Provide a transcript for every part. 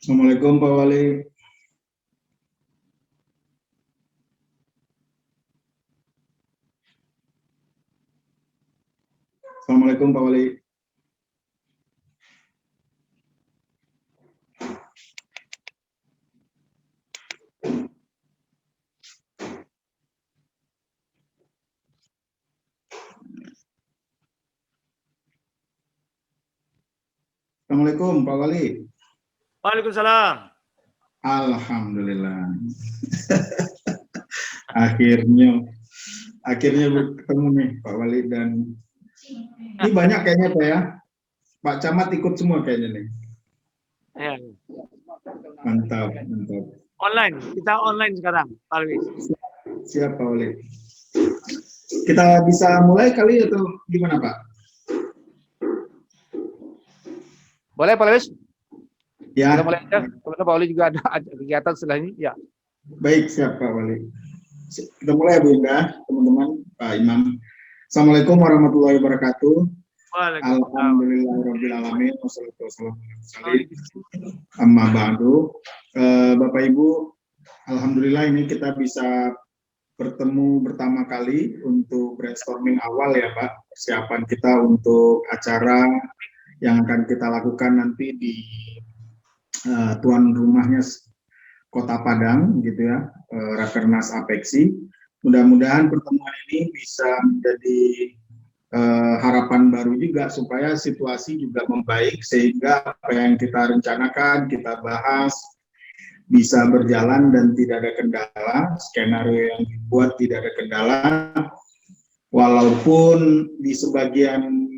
Assalamualaikum Pak Wali. Assalamualaikum Pak Wali. Assalamualaikum Pak Wali. Waalaikumsalam. Alhamdulillah. akhirnya bertemu nih Pak Wali, dan ini banyak kayaknya Pak ya. Pak Camat ikut semua kayaknya nih. Ya. Mantap. Online, kita online sekarang, Pak Luis. Siap Pak Wali. Kita bisa mulai kali atau gimana Pak? Boleh Pak Luis? Ya. Kita mulai aja. Kemudian Pak Wali juga ada kegiatan setelah ini. Ya. Baik, siap Pak Wali. Kita mulai Bu Indah, teman-teman, Pak Imam. Assalamualaikum warahmatullahi wabarakatuh. Alhamdulillahirrahmanirrahim. Wassalatu wassalamu ala rasulillah. Amma ba'du. Bapak Ibu, alhamdulillah ini kita bisa bertemu pertama kali untuk brainstorming awal ya Pak. Persiapan kita untuk acara yang akan kita lakukan nanti di tuan rumahnya Kota Padang gitu ya, Rakernas Apeksi. Mudah-mudahan pertemuan ini bisa menjadi harapan baru juga supaya situasi juga membaik sehingga apa yang kita rencanakan, kita bahas bisa berjalan dan tidak ada kendala, skenario yang dibuat tidak ada kendala, walaupun di sebagian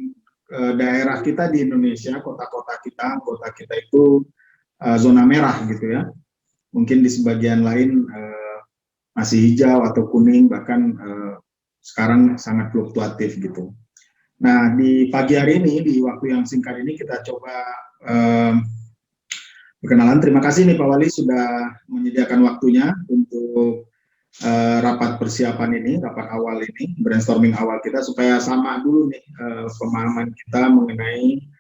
daerah kita di Indonesia, kota-kota kita itu zona merah gitu ya. Mungkin di sebagian lain masih hijau atau kuning, bahkan sekarang sangat fluktuatif gitu. Nah, di pagi hari ini, di waktu yang singkat ini kita coba perkenalan. Terima kasih nih Pak Wali sudah menyediakan waktunya untuk rapat persiapan ini, rapat awal ini, brainstorming awal kita, supaya sama dulu nih pemahaman kita mengenai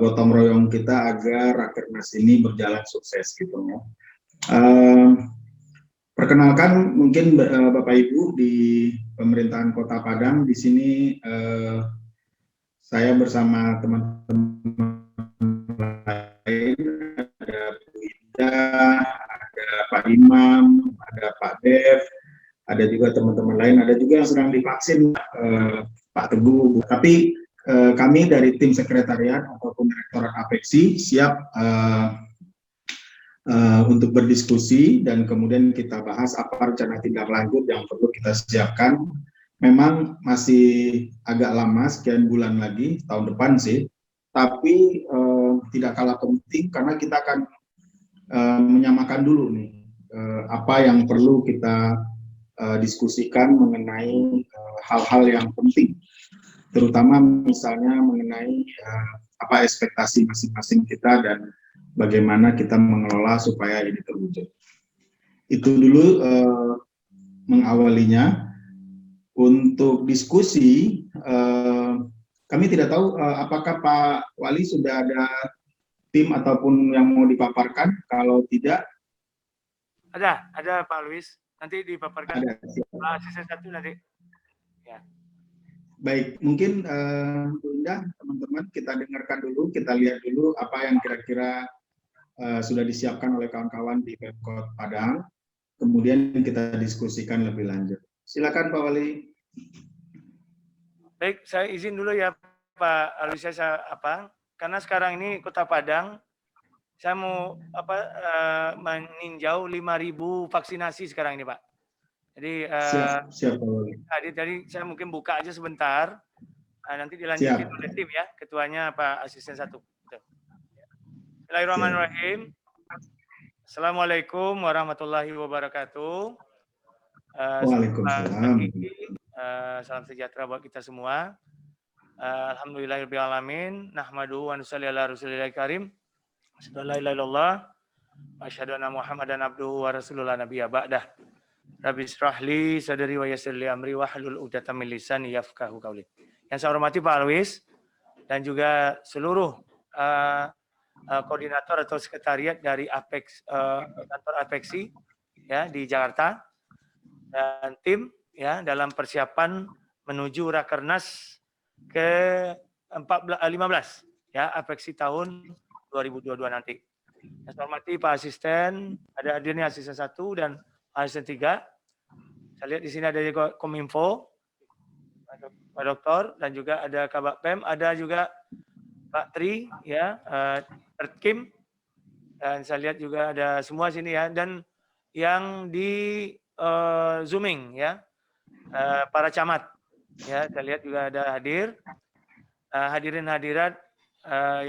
gotong royong kita agar Rakernas ini berjalan sukses gitu ya. Perkenalkan mungkin Bapak Ibu di pemerintahan Kota Padang, di sini saya bersama teman-teman lain, ada Bu Indah, ada Pak Imam, ada Pak Dev, ada juga teman-teman lain, ada juga yang sedang divaksin Pak Teguh. Tapi kami dari tim sekretariat ataupun Direktorat Apeksi siap untuk berdiskusi dan kemudian kita bahas apa rencana tindak lanjut yang perlu kita siapkan. Memang masih agak lama, sekian bulan lagi, tahun depan sih, tapi tidak kalah penting karena kita akan menyamakan dulu nih apa yang perlu kita diskusikan mengenai hal-hal yang penting, terutama misalnya mengenai apa ekspektasi masing-masing kita dan bagaimana kita mengelola supaya ini terwujud. Itu dulu mengawalinya. Untuk diskusi, kami tidak tahu apakah Pak Wali sudah ada tim ataupun yang mau dipaparkan. Kalau tidak, ada Pak Luis. Nanti dipaparkan. Ada. Sesi satu nanti. Ya. Baik, mungkin Bu Indah, teman-teman kita dengarkan dulu, kita lihat dulu apa yang kira-kira sudah disiapkan oleh kawan-kawan di Pemkot Padang. Kemudian kita diskusikan lebih lanjut. Silakan Pak Wali. Baik, saya izin dulu ya Pak Alwi, karena sekarang ini Kota Padang, saya mau meninjau 5.000 vaksinasi sekarang ini Pak. Jadi siap Pak Wali. Tadi saya mungkin buka aja sebentar, nanti dilanjutin oleh tim ya, ketuanya Pak Asisten 1. Bismillahirrahmanirrahim. Assalamualaikum warahmatullahi wabarakatuh. Waalaikumsalam. Salam sejahtera buat kita semua. Alhamdulillahirabbil alamin. Nahmaduhu wa nusalli ala rasulillahil karim. Asyhadu an la ilaha illallah wa asyhadu anna Muhammadan abduhu wa rasulullah nabiyya ba'dah. Rabbi shrah li sadri wa yassir li amri wahlul 'uqdatam min lisani yafqahu qawli. Yang saya hormati Pak Alwis dan juga seluruh koordinator atau sekretariat dari Apex, kantor Apexi ya di Jakarta, dan tim ya dalam persiapan menuju Rakernas ke 15 ya Apexi tahun 2022 nanti. Yang saya hormati Pak Asisten, ada hadirnya Asisten 1 dan Asisten 3. Saya lihat di sini ada juga Kominfo, Pak Doktor, dan juga ada Kabak Pem, ada juga Pak Tri, ya, Terkim, dan saya lihat juga ada semua sini ya, dan yang di zooming ya, para camat, ya, saya lihat juga ada hadir, hadirin hadirat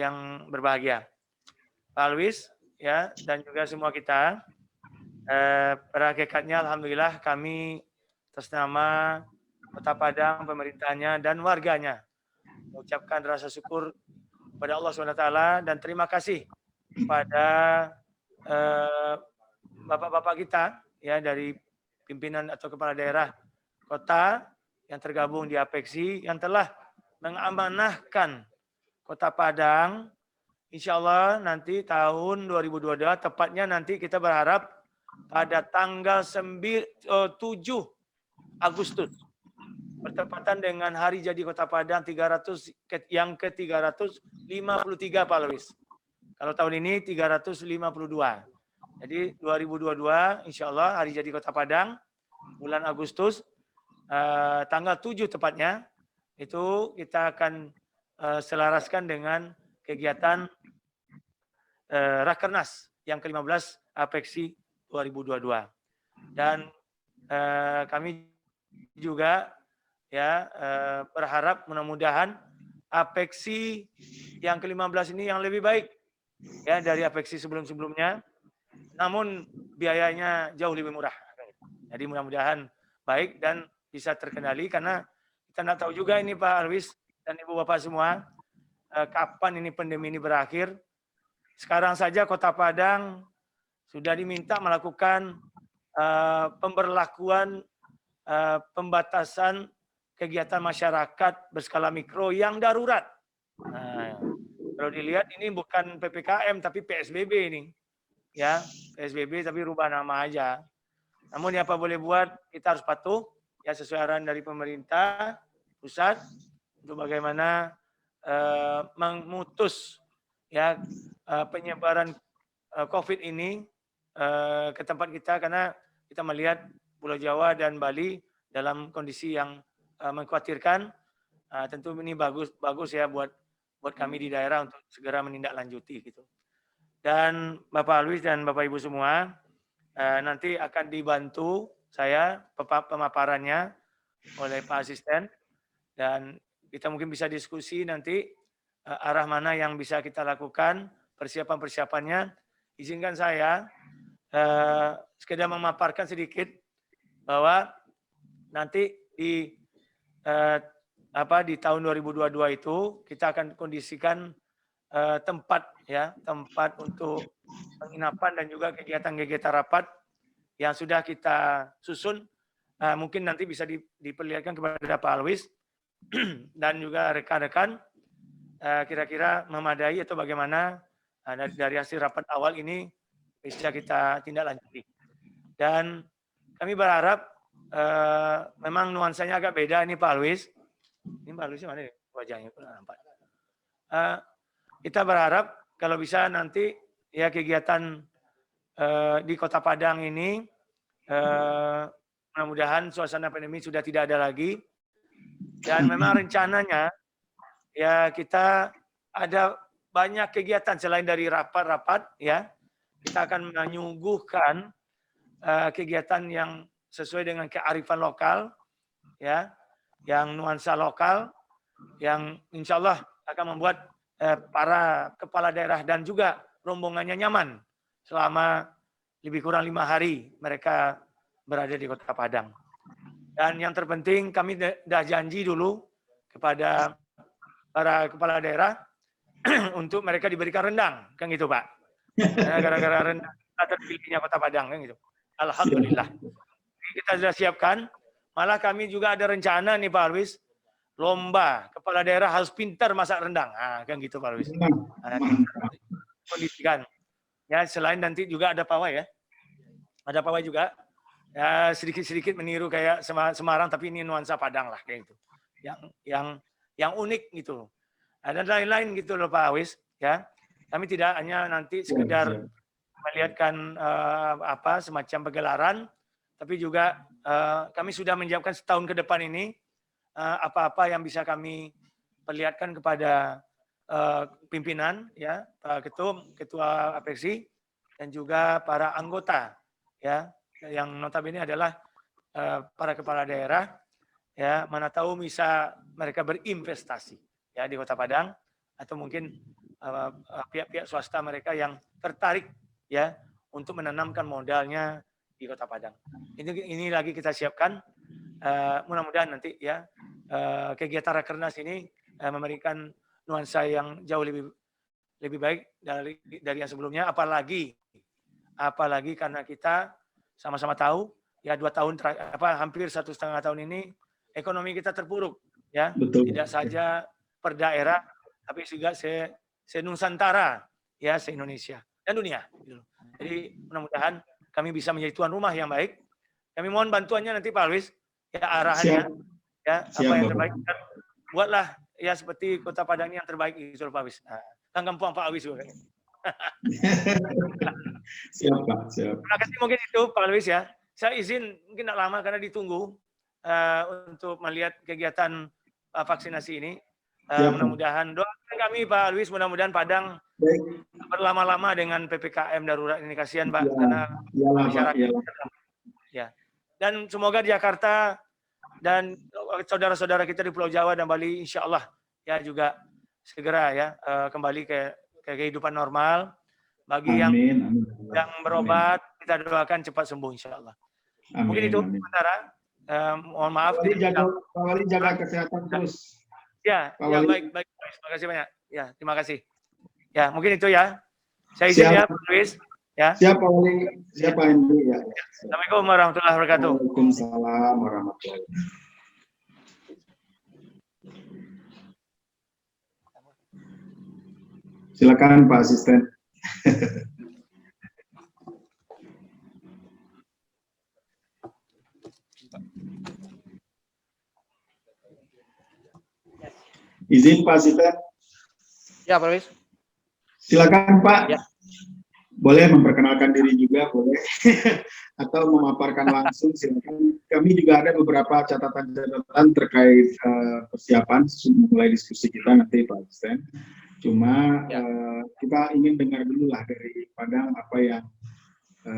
yang berbahagia, Pak Alwis, ya, dan juga semua kita. Pada hakikatnya alhamdulillah kami atas nama Kota Padang, pemerintahnya dan warganya mengucapkan rasa syukur kepada Allah SWT dan terima kasih kepada bapak-bapak kita ya dari pimpinan atau kepala daerah kota yang tergabung di Apexi yang telah mengamanahkan Kota Padang. Insya Allah nanti tahun 2022 tepatnya nanti kita berharap pada tanggal 7 Agustus bertepatan dengan hari jadi Kota Padang 300 yang ke-353 Pak Luis. Kalau tahun ini 352. Jadi 2022 insya Allah hari jadi Kota Padang bulan Agustus tanggal 7 tepatnya itu kita akan selaraskan dengan kegiatan Rakernas yang ke-15 Apexi 2022. Dan kami juga ya berharap mudah-mudahan Apexi yang ke-15 ini yang lebih baik ya dari Apexi sebelum-sebelumnya, namun biayanya jauh lebih murah. Jadi mudah-mudahan baik dan bisa terkendali karena kita tidak tahu juga ini Pak Alwis dan Ibu Bapak semua kapan ini pandemi ini berakhir. Sekarang saja Kota Padang sudah diminta melakukan pemberlakuan pembatasan kegiatan masyarakat berskala mikro yang darurat. Nah, kalau dilihat ini bukan PPKM tapi PSBB ini. Ya, PSBB tapi rubah nama aja. Namun ya apa boleh buat, kita harus patuh ya sesuai arahan dari pemerintah pusat untuk bagaimana memutus ya penyebaran COVID ini ke tempat kita karena kita melihat Pulau Jawa dan Bali dalam kondisi yang mengkhawatirkan. Tentu ini bagus ya buat kami di daerah untuk segera menindaklanjuti gitu. Dan Bapak Alwis dan Bapak Ibu semua nanti akan dibantu saya pemaparannya oleh Pak Asisten dan kita mungkin bisa diskusi nanti arah mana yang bisa kita lakukan persiapan-persiapannya. Izinkan saya sekedar memaparkan sedikit bahwa nanti di tahun 2022 itu kita akan kondisikan tempat untuk penginapan dan juga kegiatan-kegiatan rapat yang sudah kita susun. Mungkin nanti bisa diperlihatkan kepada Pak Alwis dan juga rekan-rekan kira-kira memadai atau bagaimana dari hasil rapat awal ini bisa kita tindak lanjuti. Dan kami berharap memang nuansanya agak beda ini Pak Alwis. Ini Pak Alwisnya mana wajahnya? Nampak. Kita berharap kalau bisa nanti ya kegiatan di Kota Padang ini mudah-mudahan suasana pandemi sudah tidak ada lagi. Dan memang rencananya ya kita ada banyak kegiatan selain dari rapat-rapat ya. Kita akan menyuguhkan kegiatan yang sesuai dengan kearifan lokal ya, yang nuansa lokal yang insya Allah akan membuat para kepala daerah dan juga rombongannya nyaman selama lebih kurang 5 hari mereka berada di Kota Padang. Dan yang terpenting kami dah janji dulu kepada para kepala daerah untuk mereka diberikan rendang, kan gitu Pak. Gara-gara rendang terpilihnya Kota Padang, kan gitu. Alhamdulillah. Kita sudah siapkan, malah kami juga ada rencana nih Pak Alwis, lomba kepala daerah harus pintar masak rendang, kan gitu Pak Alwis. kondisikan. Ya, selain nanti juga ada pawai ya. Ada pawai juga. Ya, sedikit-sedikit meniru kayak Semarang, tapi ini nuansa Padang lah kayak gitu. Yang unik gitu. Ada lain-lain gitu loh Pak Awis ya. Kami tidak hanya nanti sekedar melihatkan semacam pegelaran, tapi juga kami sudah menyiapkan setahun ke depan ini apa-apa yang bisa kami perlihatkan kepada pimpinan ya, Pak Ketum, Ketua APEKSI dan juga para anggota ya, yang notabene adalah para kepala daerah ya, mana tahu bisa mereka berinvestasi ya di Kota Padang, atau mungkin pihak-pihak swasta mereka yang tertarik ya untuk menanamkan modalnya di Kota Padang. Ini lagi kita siapkan, mudah-mudahan nanti ya kegiatan Rakernas ini memberikan nuansa yang jauh lebih baik dari yang sebelumnya, apalagi karena kita sama-sama tahu ya 2 tahun hampir 1,5 tahun ini ekonomi kita terpuruk ya. Betul. Tidak saja per daerah tapi juga se-Nusantara ya, se-Indonesia dan dunia gitu. Jadi mudah-mudahan kami bisa menjadi tuan rumah yang baik. Kami mohon bantuannya nanti Pak Alwis ya, arahannya ya, apa yang terbaik. Buatlah ya seperti Kota Padang ini yang terbaik itu Pak Alwis. Kan gampang Pak Alwis juga. Siap Pak, siap. Terima kasih, mungkin itu Pak Alwis ya. Saya izin mungkin tidak lama karena ditunggu untuk melihat kegiatan vaksinasi ini. Mudah-mudahan doakan kami Pak Alwis, mudah-mudahan Padang berlama-lama dengan PPKM darurat ini. Kasihan Pak, ya, karena masyarakat. Ya. Dan semoga di Jakarta dan saudara-saudara kita di Pulau Jawa dan Bali insya Allah ya juga segera ya kembali ke kehidupan normal. Bagi yang berobat, kita doakan cepat sembuh insya Allah. Mungkin itu sementara. Mohon maaf. Pak Wali jaga kesehatan terus. Ya, ya baik. Terima kasih banyak. Ya, terima kasih. Ya, mungkin itu ya. Saya izin ya, Pak Luis. Ya. Siap Pak Wali, siap Pak Hendri. Ya. Assalamualaikum warahmatullahi wabarakatuh. Waalaikumsalam warahmatullahi wabarakatuh. Silakan Pak Asisten. Izin Pak Asisten. Ya, Pak Luis. Silakan Pak. Ya. Boleh memperkenalkan diri juga, boleh. Atau memaparkan langsung, silakan. Kami juga ada beberapa catatan-catatan terkait persiapan mulai diskusi kita nanti Pak Asisten. Cuma kita ingin dengar dulu lah dari Padang apa yang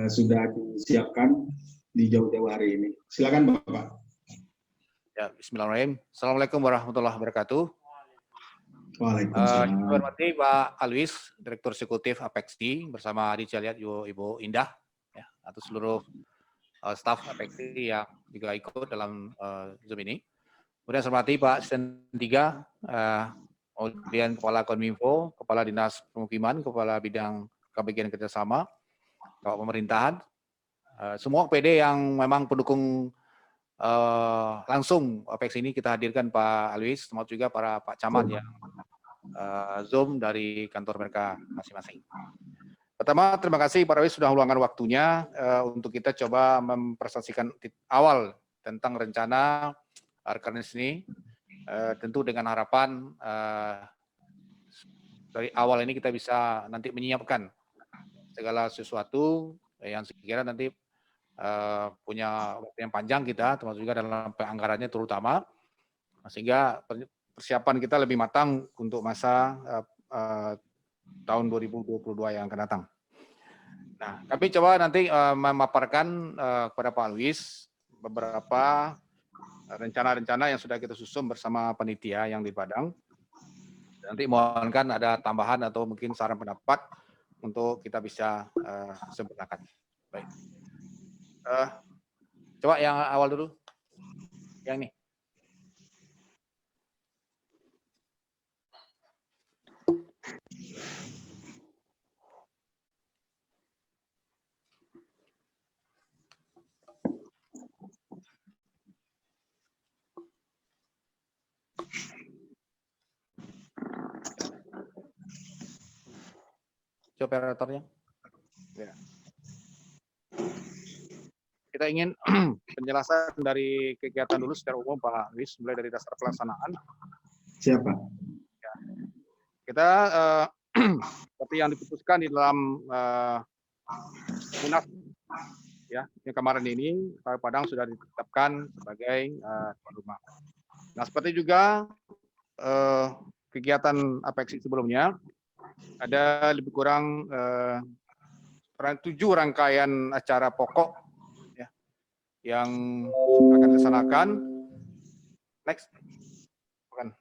sudah disiapkan di jauh-jauh hari ini. Silakan Bapak. Ya, bismillahirrahmanirrahim. Assalamualaikum warahmatullahi wabarakatuh. Waalaikumsalam. Hormati Pak Alwis, Direktur Eksekutif APEKSI, bersama Adik Lihat Ibu Indah, ya, atau seluruh staf APEKSI yang juga ikut dalam Zoom ini. Kemudian saya hormati Pak Asisten 3, kemudian Kepala Kominfo, Kepala Dinas Pemukiman, Kepala Bidang Kebagian Kerjasama, Kepala Pemerintahan, semua PD yang memang pendukung langsung APEKSI ini kita hadirkan Pak Alwis, termasuk juga para Pak Camat yang Zoom dari kantor mereka masing-masing. Pertama, terima kasih Pak Alwis sudah meluangkan waktunya untuk kita coba mempresentasikan awal tentang rencana Rakernas ini, tentu dengan harapan dari awal ini kita bisa nanti menyiapkan segala sesuatu yang sekiranya nanti punya waktu yang panjang kita, termasuk juga dalam anggarannya terutama, sehingga persiapan kita lebih matang untuk masa tahun 2022 yang akan datang. Nah, kami coba nanti memaparkan kepada Pak Alwis beberapa rencana-rencana yang sudah kita susun bersama panitia yang di Padang. Nanti mohonkan ada tambahan atau mungkin saran pendapat untuk kita bisa sempurnakan. Baik. Coba yang awal dulu, yang ini. operatornya. Ya. Kita ingin penjelasan dari kegiatan dulu secara umum Pak Luis, mulai dari dasar pelaksanaan. Siapa? Kita seperti yang diputuskan di dalam Munas ya, yang kemarin ini Pak Padang sudah ditetapkan sebagai tuan rumah. Nah, seperti juga kegiatan Apeksi sebelumnya ada lebih kurang 7 rangkaian acara pokok ya, yang akan dilaksanakan. Next, bukan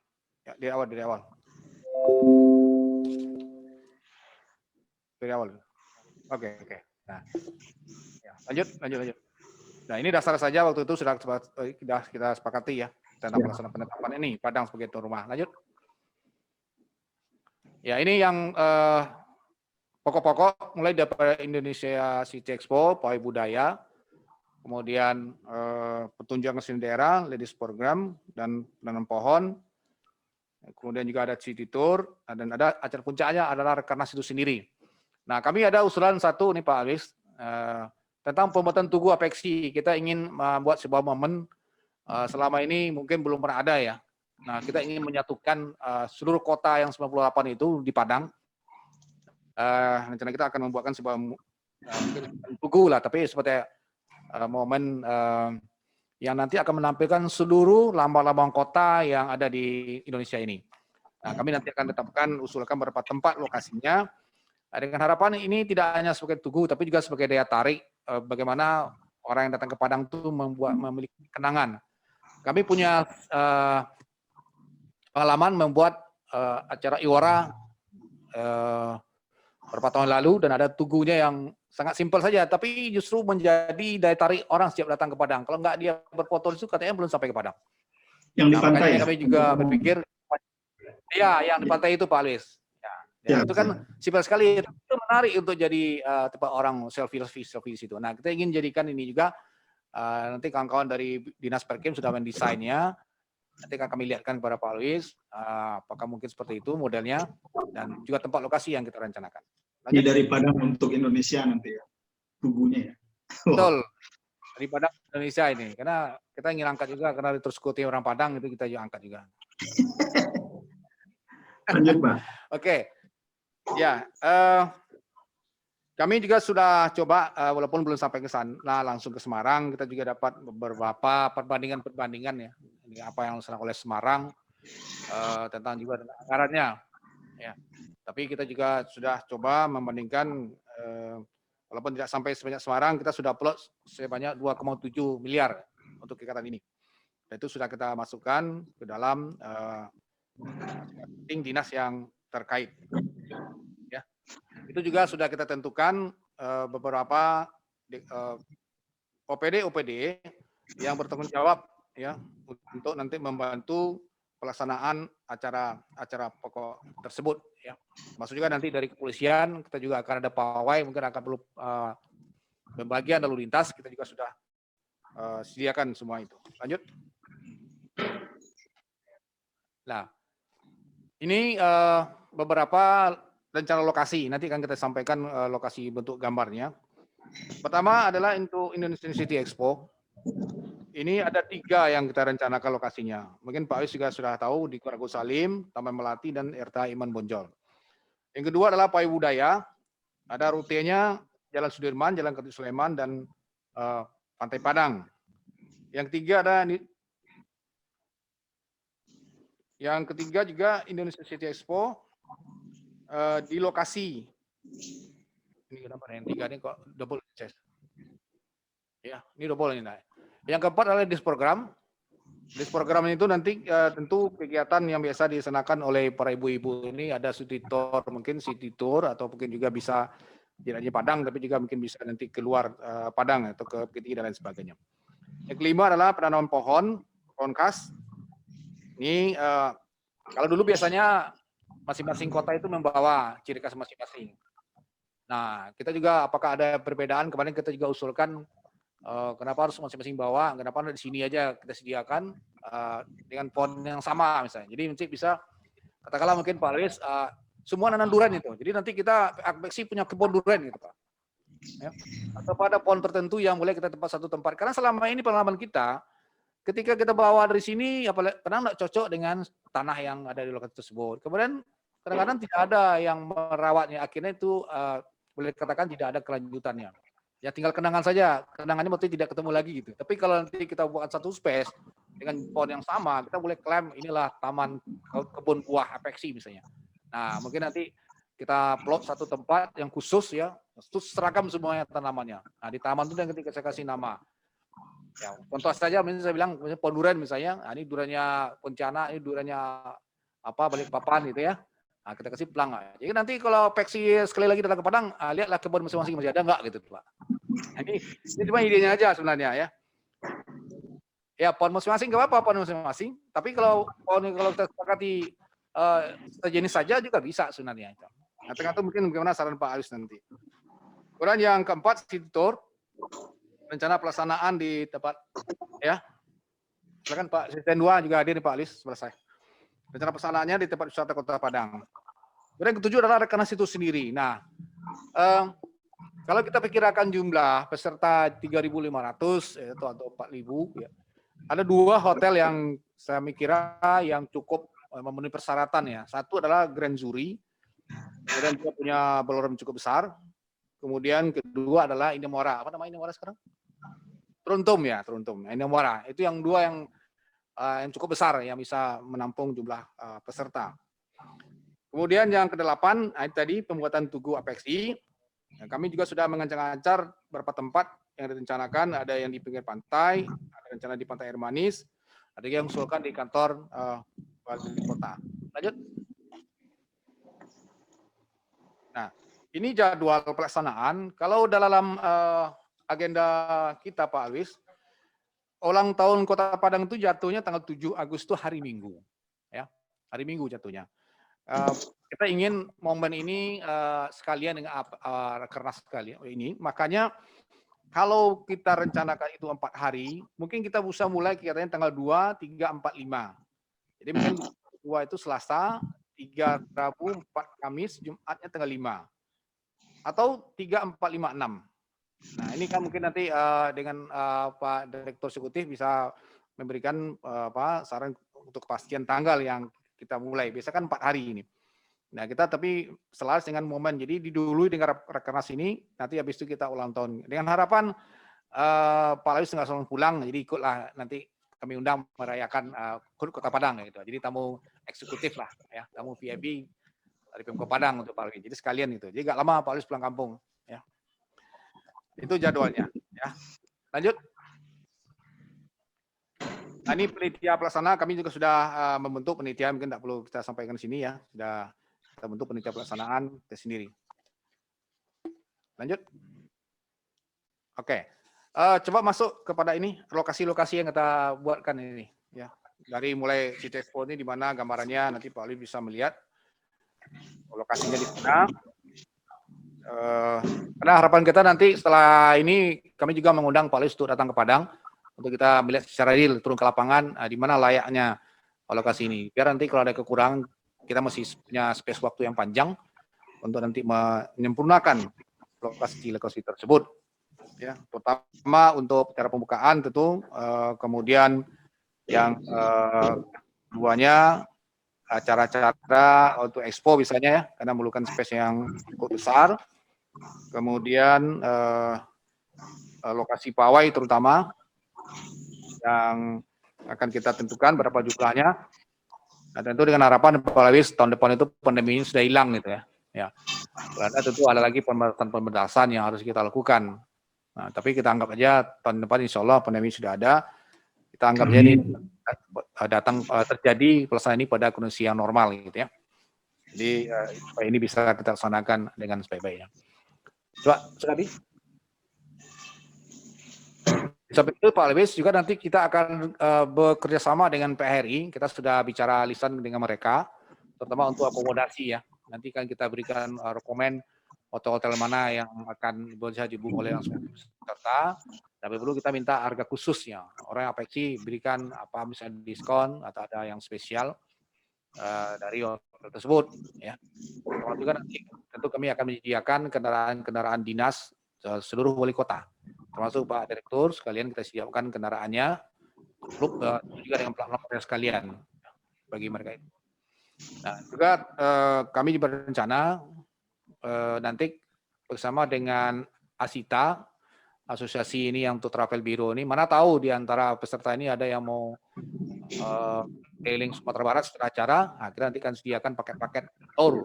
ya, dari awal. Oke. Nah, ya, lanjut. Nah, ini dasar saja waktu itu sudah kita sepakati ya tentang pelaksanaan penetapan ini Padang sebagai tuan rumah. Lanjut. Ya, ini yang pokok-pokok mulai dari Indonesia City Expo, pawai budaya, kemudian pertunjukan seni daerah, ladies program dan penanam pohon. Kemudian juga ada city tour dan ada acara puncaknya adalah Rakernas itu sendiri. Nah, kami ada usulan satu nih Pak Alis tentang pembuatan tugu Apeksi. Kita ingin membuat sebuah momen selama ini mungkin belum pernah ada ya. Nah, kita ingin menyatukan seluruh kota yang 98 itu di Padang. Rencana kita akan membuatkan sebuah tugu lah, tapi seperti momen yang nanti akan menampilkan seluruh lambang-lambang kota yang ada di Indonesia ini. Nah, kami nanti akan tetapkan usulkan beberapa tempat lokasinya. Dengan harapan ini tidak hanya sebagai tugu, tapi juga sebagai daya tarik bagaimana orang yang datang ke Padang itu memiliki kenangan. Kami punya pengalaman membuat acara Iwara beberapa tahun lalu dan ada tugunya yang sangat simpel saja, tapi justru menjadi daya tarik orang setiap datang ke Padang. Kalau nggak dia berfoto itu katanya belum sampai ke Padang. Yang di pantai ya? Kami juga berpikir, ya yang di pantai itu Pak Alis. Ya, itu kan simpel sekali, itu menarik untuk jadi tempat orang selfie di situ. Nah, kita ingin jadikan ini juga nanti kawan-kawan dari Dinas Perkim sudah mendesainnya. Nanti akan kami lihatkan kepada Pak Luis apakah mungkin seperti itu modelnya dan juga tempat lokasi yang kita rencanakan. Ini dari Padang untuk Indonesia nanti ya, tubuhnya ya. Betul. Dari Padang Indonesia ini, karena kita ingin angkat juga karena terus ikuti orang Padang itu kita juga angkat juga. Lanjut Pak. Oke. Ya, kami juga sudah coba, walaupun belum sampai ke sana, langsung ke Semarang, kita juga dapat beberapa perbandingan ya, ini apa yang dilaksanakan oleh Semarang, tentang juga tentang anggarannya. Ya. Tapi kita juga sudah coba membandingkan, walaupun tidak sampai sebanyak Semarang, kita sudah plot sebanyak 2,7 miliar untuk kegiatan ini. Dan itu sudah kita masukkan ke dalam dinas yang terkait. Ya, itu juga sudah kita tentukan beberapa OPD yang bertanggung jawab ya untuk nanti membantu pelaksanaan acara pokok tersebut ya. Maksud juga nanti dari kepolisian kita juga akan ada pawai, mungkin akan perlu pembagian lalu lintas, kita juga sudah sediakan semua itu. Lanjut. Nah, ini beberapa rencana lokasi, nanti akan kita sampaikan lokasi bentuk gambarnya. Pertama adalah untuk Indonesian City Expo. Ini ada 3 yang kita rencanakan lokasinya. Mungkin Pak Wis juga sudah tahu di Kurago Salim, Taman Melati, dan RTA Iman Bonjol. Yang kedua adalah pawai budaya. Ada rutenya Jalan Sudirman, Jalan Ketut Sulaiman, dan Pantai Padang. Yang ketiga juga Indonesia City Expo di lokasi. Ini kenapa yang 3 ini kok double chest? Ya, ini double ini. Yang keempat adalah disprogram. Disprogram itu nanti tentu kegiatan yang biasa dilaksanakan oleh para ibu-ibu ini, ada city tour, mungkin city tour, atau mungkin juga bisa tidak hanya Padang, tapi juga mungkin bisa nanti keluar Padang atau ke P3 dan lain sebagainya. Yang kelima adalah penanaman pohon khas. Ini kalau dulu biasanya masing-masing kota itu membawa ciri khas masing-masing. Nah, kita juga apakah ada perbedaan? Kemarin kita juga usulkan kenapa harus masing-masing bawa? Kenapa di sini aja kita sediakan dengan pohon yang sama misalnya. Jadi mungkin bisa katakanlah mungkin Pak Alis semua nanam durian itu. Jadi nanti kita Apeksi punya kebun durian gitu Pak. Ya. Atau pada pohon tertentu yang boleh kita tempat satu tempat. Karena selama ini pengalaman kita, ketika kita bawa dari sini, kadang nggak cocok dengan tanah yang ada di lokasi tersebut. Kemudian kadang-kadang tidak ada yang merawatnya. Akhirnya itu boleh dikatakan tidak ada kelanjutannya. Ya tinggal kenangan saja. Kenangannya berarti tidak ketemu lagi gitu. Tapi kalau nanti kita buat satu space dengan pohon yang sama, kita boleh klaim inilah taman kebun buah Apeksi misalnya. Nah, mungkin nanti kita plot satu tempat yang khusus ya, terus seragam semuanya tanamannya. Nah, di taman itu dan ketika saya kasih nama. Ya, contoh saja misalnya saya bilang misalnya pohon durian misalnya, nah, ini duriannya Pontianak, ini duriannya Balikpapan gitu ya. Nah, kita kasih pelang. Jadi nanti kalau Apeksi sekali lagi datang ke Padang, lihatlah kebun masing-masing masih ada enggak gitu, Pak. Nah, ini cuma idenya aja sebenarnya ya. Ya, pohon masing-masing enggak apa-apa pohon masing-masing, tapi kalau kita sepakati sejenis saja juga bisa sebenarnya. Nah, tergantung mungkin bagaimana saran Pak Alis nanti. Kemudian yang keempat, city tour, rencana pelaksanaan di tempat ya. Silakan Pak Asisten 2 juga hadir nih Pak Alis sebelah saya. Rencana pelaksanaannya di tempat wisata Kota Padang. Kemudian yang ketujuh adalah Rakernas itu sendiri. Nah, kalau kita perkirakan jumlah peserta 3.500 atau 4.000 ya. Ada 2 hotel yang saya mikira yang cukup memenuhi persyaratan ya. Satu adalah Grand Zuri, kemudian dia punya ballroom cukup besar. Kemudian kedua adalah Indamora. Apa nama Indamora sekarang? Truntum ya, Truntum. Indamora. Itu yang 2 yang cukup besar yang bisa menampung jumlah peserta. Kemudian yang ke-8 tadi pembuatan Tugu Apeksi. Nah, kami juga sudah mengancar-ancar beberapa tempat yang direncanakan. Ada yang di pinggir pantai, ada rencana di Pantai Air Manis, ada yang usulkan di kantor wali kota. Lanjut. Nah, ini jadwal pelaksanaan. Kalau dalam agenda kita Pak Alwis, ulang tahun Kota Padang itu jatuhnya tanggal 7 Agustus hari Minggu. Ya, hari Minggu jatuhnya. Kita ingin momen ini sekalian dengan Rakernas sekalian ini. Makanya kalau kita rencanakan itu 4 hari, mungkin kita bisa mulai katanya tanggal 2, 3, 4, 5. Jadi mungkin 2 itu Selasa, 3 Rabu, 4 Kamis, Jumatnya tanggal 5. Atau 3, 4, 5, 6. Nah ini kan mungkin nanti dengan Pak Direktur Eksekutif bisa memberikan saran untuk kepastian tanggal yang kita mulai. Biasa kan 4 hari ini. Nah kita tapi selaras dengan momen. Jadi didului dengan Rakernas ini, nanti habis itu kita ulang tahun. Dengan harapan Pak Lawis nggak selalu pulang, jadi ikutlah nanti kami undang merayakan Kota Padang gitu. Jadi tamu eksekutif lah ya, tamu VIP dari Pemkot Padang untuk Pak Lawis. Jadi sekalian gitu. Jadi nggak lama Pak Lawis pulang kampung ya. Itu jadwalnya ya. Lanjut. Nah ini panitia pelaksana kami juga sudah membentuk panitia, mungkin tidak perlu kita sampaikan di sini ya. Sudah kita bentuk panitia pelaksanaan tersendiri. Lanjut. Oke. Coba masuk kepada ini lokasi-lokasi yang kita buatkan ini ya. Dari mulai City Expo ini di mana gambarannya nanti Pak Ali bisa melihat lokasinya di sana. Karena harapan kita nanti setelah ini kami juga mengundang Pak Ali untuk datang ke Padang untuk kita melihat secara real turun ke lapangan di mana layaknya lokasi ini. Biar nanti kalau ada kekurangan kita masih punya space waktu yang panjang untuk nanti menyempurnakan lokasi tersebut. Ya, pertama untuk cara pembukaan tentu, kemudian yang keduanya acara-acara untuk expo misalnya ya, karena memerlukan space yang cukup besar. Kemudian lokasi pawai terutama yang akan kita tentukan berapa jumlahnya. Nah, tentu dengan harapan Pak Lawis tahun depan itu pandemi ini sudah hilang gitu ya. Ya, karena tentu ada lagi pembatasan yang harus kita lakukan. Nah, tapi kita anggap aja tahun depan insya Allah pandemi sudah ada. Kita anggap aja ini datang terjadi pelaksanaan ini pada kondisi yang normal gitu ya. Jadi supaya ini bisa kita laksanakan dengan sebaik-baiknya. Coba sekali. Sampai itu Pak Lewis juga nanti kita akan bekerja sama dengan PHRI. Kita sudah bicara lisan dengan mereka, terutama untuk akomodasi ya. Nanti kan kita berikan rekomen hotel-hotel mana yang akan bisa dihubung oleh langsung peserta. Tapi perlu kita minta harga khususnya. Orang yang Apeksi berikan apa misalnya diskon atau ada yang spesial. dari hotel tersebut. Ya. Termasuk juga nanti tentu kami akan menyediakan kendaraan dinas seluruh wali kota, termasuk Pak Direktur sekalian kita siapkan kendaraannya, juga dengan pelanggan sekalian bagi mereka itu. Nah, juga kami berencana nanti bersama dengan ASITA, asosiasi ini yang untuk travel biro ini, mana tahu di antara peserta ini ada yang mau keliling Sumatera Barat setelah acara, nah, kita nanti akan sediakan paket-paket tour.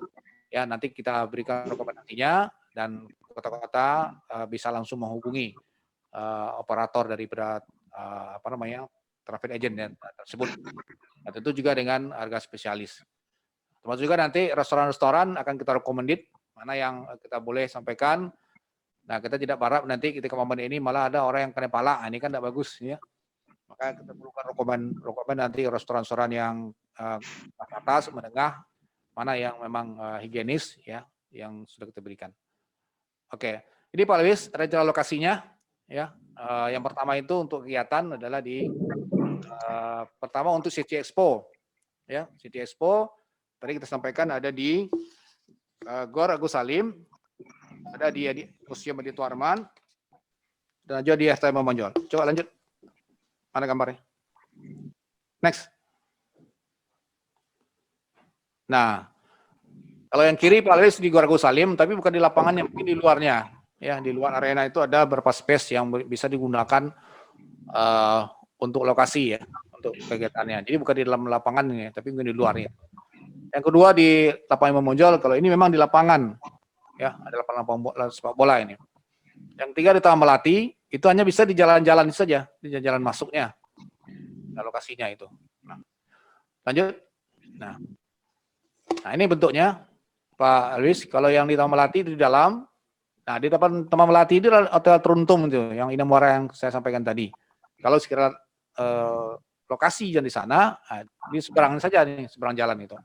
Ya, nanti kita berikan rekomendasinya dan kota-kota bisa langsung menghubungi operator daripada travel agent ya, tersebut. Nah, tentu juga dengan harga spesialis. Termasuk juga nanti restoran-restoran akan kita recommended mana yang kita boleh sampaikan. Nah, kita tidak berharap nanti ketika momen ini malah ada orang yang kena pala, ini kan tidak bagus ya. Maka kita perlukan rekomend nanti restoran-restoran yang atas, menengah, mana yang memang higienis ya, yang sudah kita berikan. Oke, ini Pak Lewis rencana lokasinya ya. Yang pertama itu untuk kegiatan adalah pertama untuk City Expo ya, City Expo tadi kita sampaikan ada di Gor Agus Salim, ada di Museum Adito Arman, dan juga di STM Monjol. Coba lanjut. Mana gambarnya? Next. Nah, kalau yang kiri Pak Lewis di Gor Agus Salim, tapi bukan di lapangan, yang mungkin di luarnya. Ya, di luar arena itu ada beberapa space yang bisa digunakan untuk lokasi ya, untuk kegiatannya. Jadi bukan di dalam lapangan ya, tapi mungkin di luarnya. Yang kedua di lapangan Imam Monjol, kalau ini memang di lapangan, ya ada lapangan sepak bola ini. Yang ketiga di Taman Melati, itu hanya bisa di jalan-jalan saja, di jalan masuknya, nah, lokasinya itu. Nah, lanjut. Nah, ini bentuknya, Pak Luis. Kalau yang di Taman Melati itu di dalam, nah di depan Taman Melati itu hotel Teruntum itu, yang Inamora yang saya sampaikan tadi. Kalau sekiranya lokasi yang di sana, di seberang saja nih, seberang jalan itu.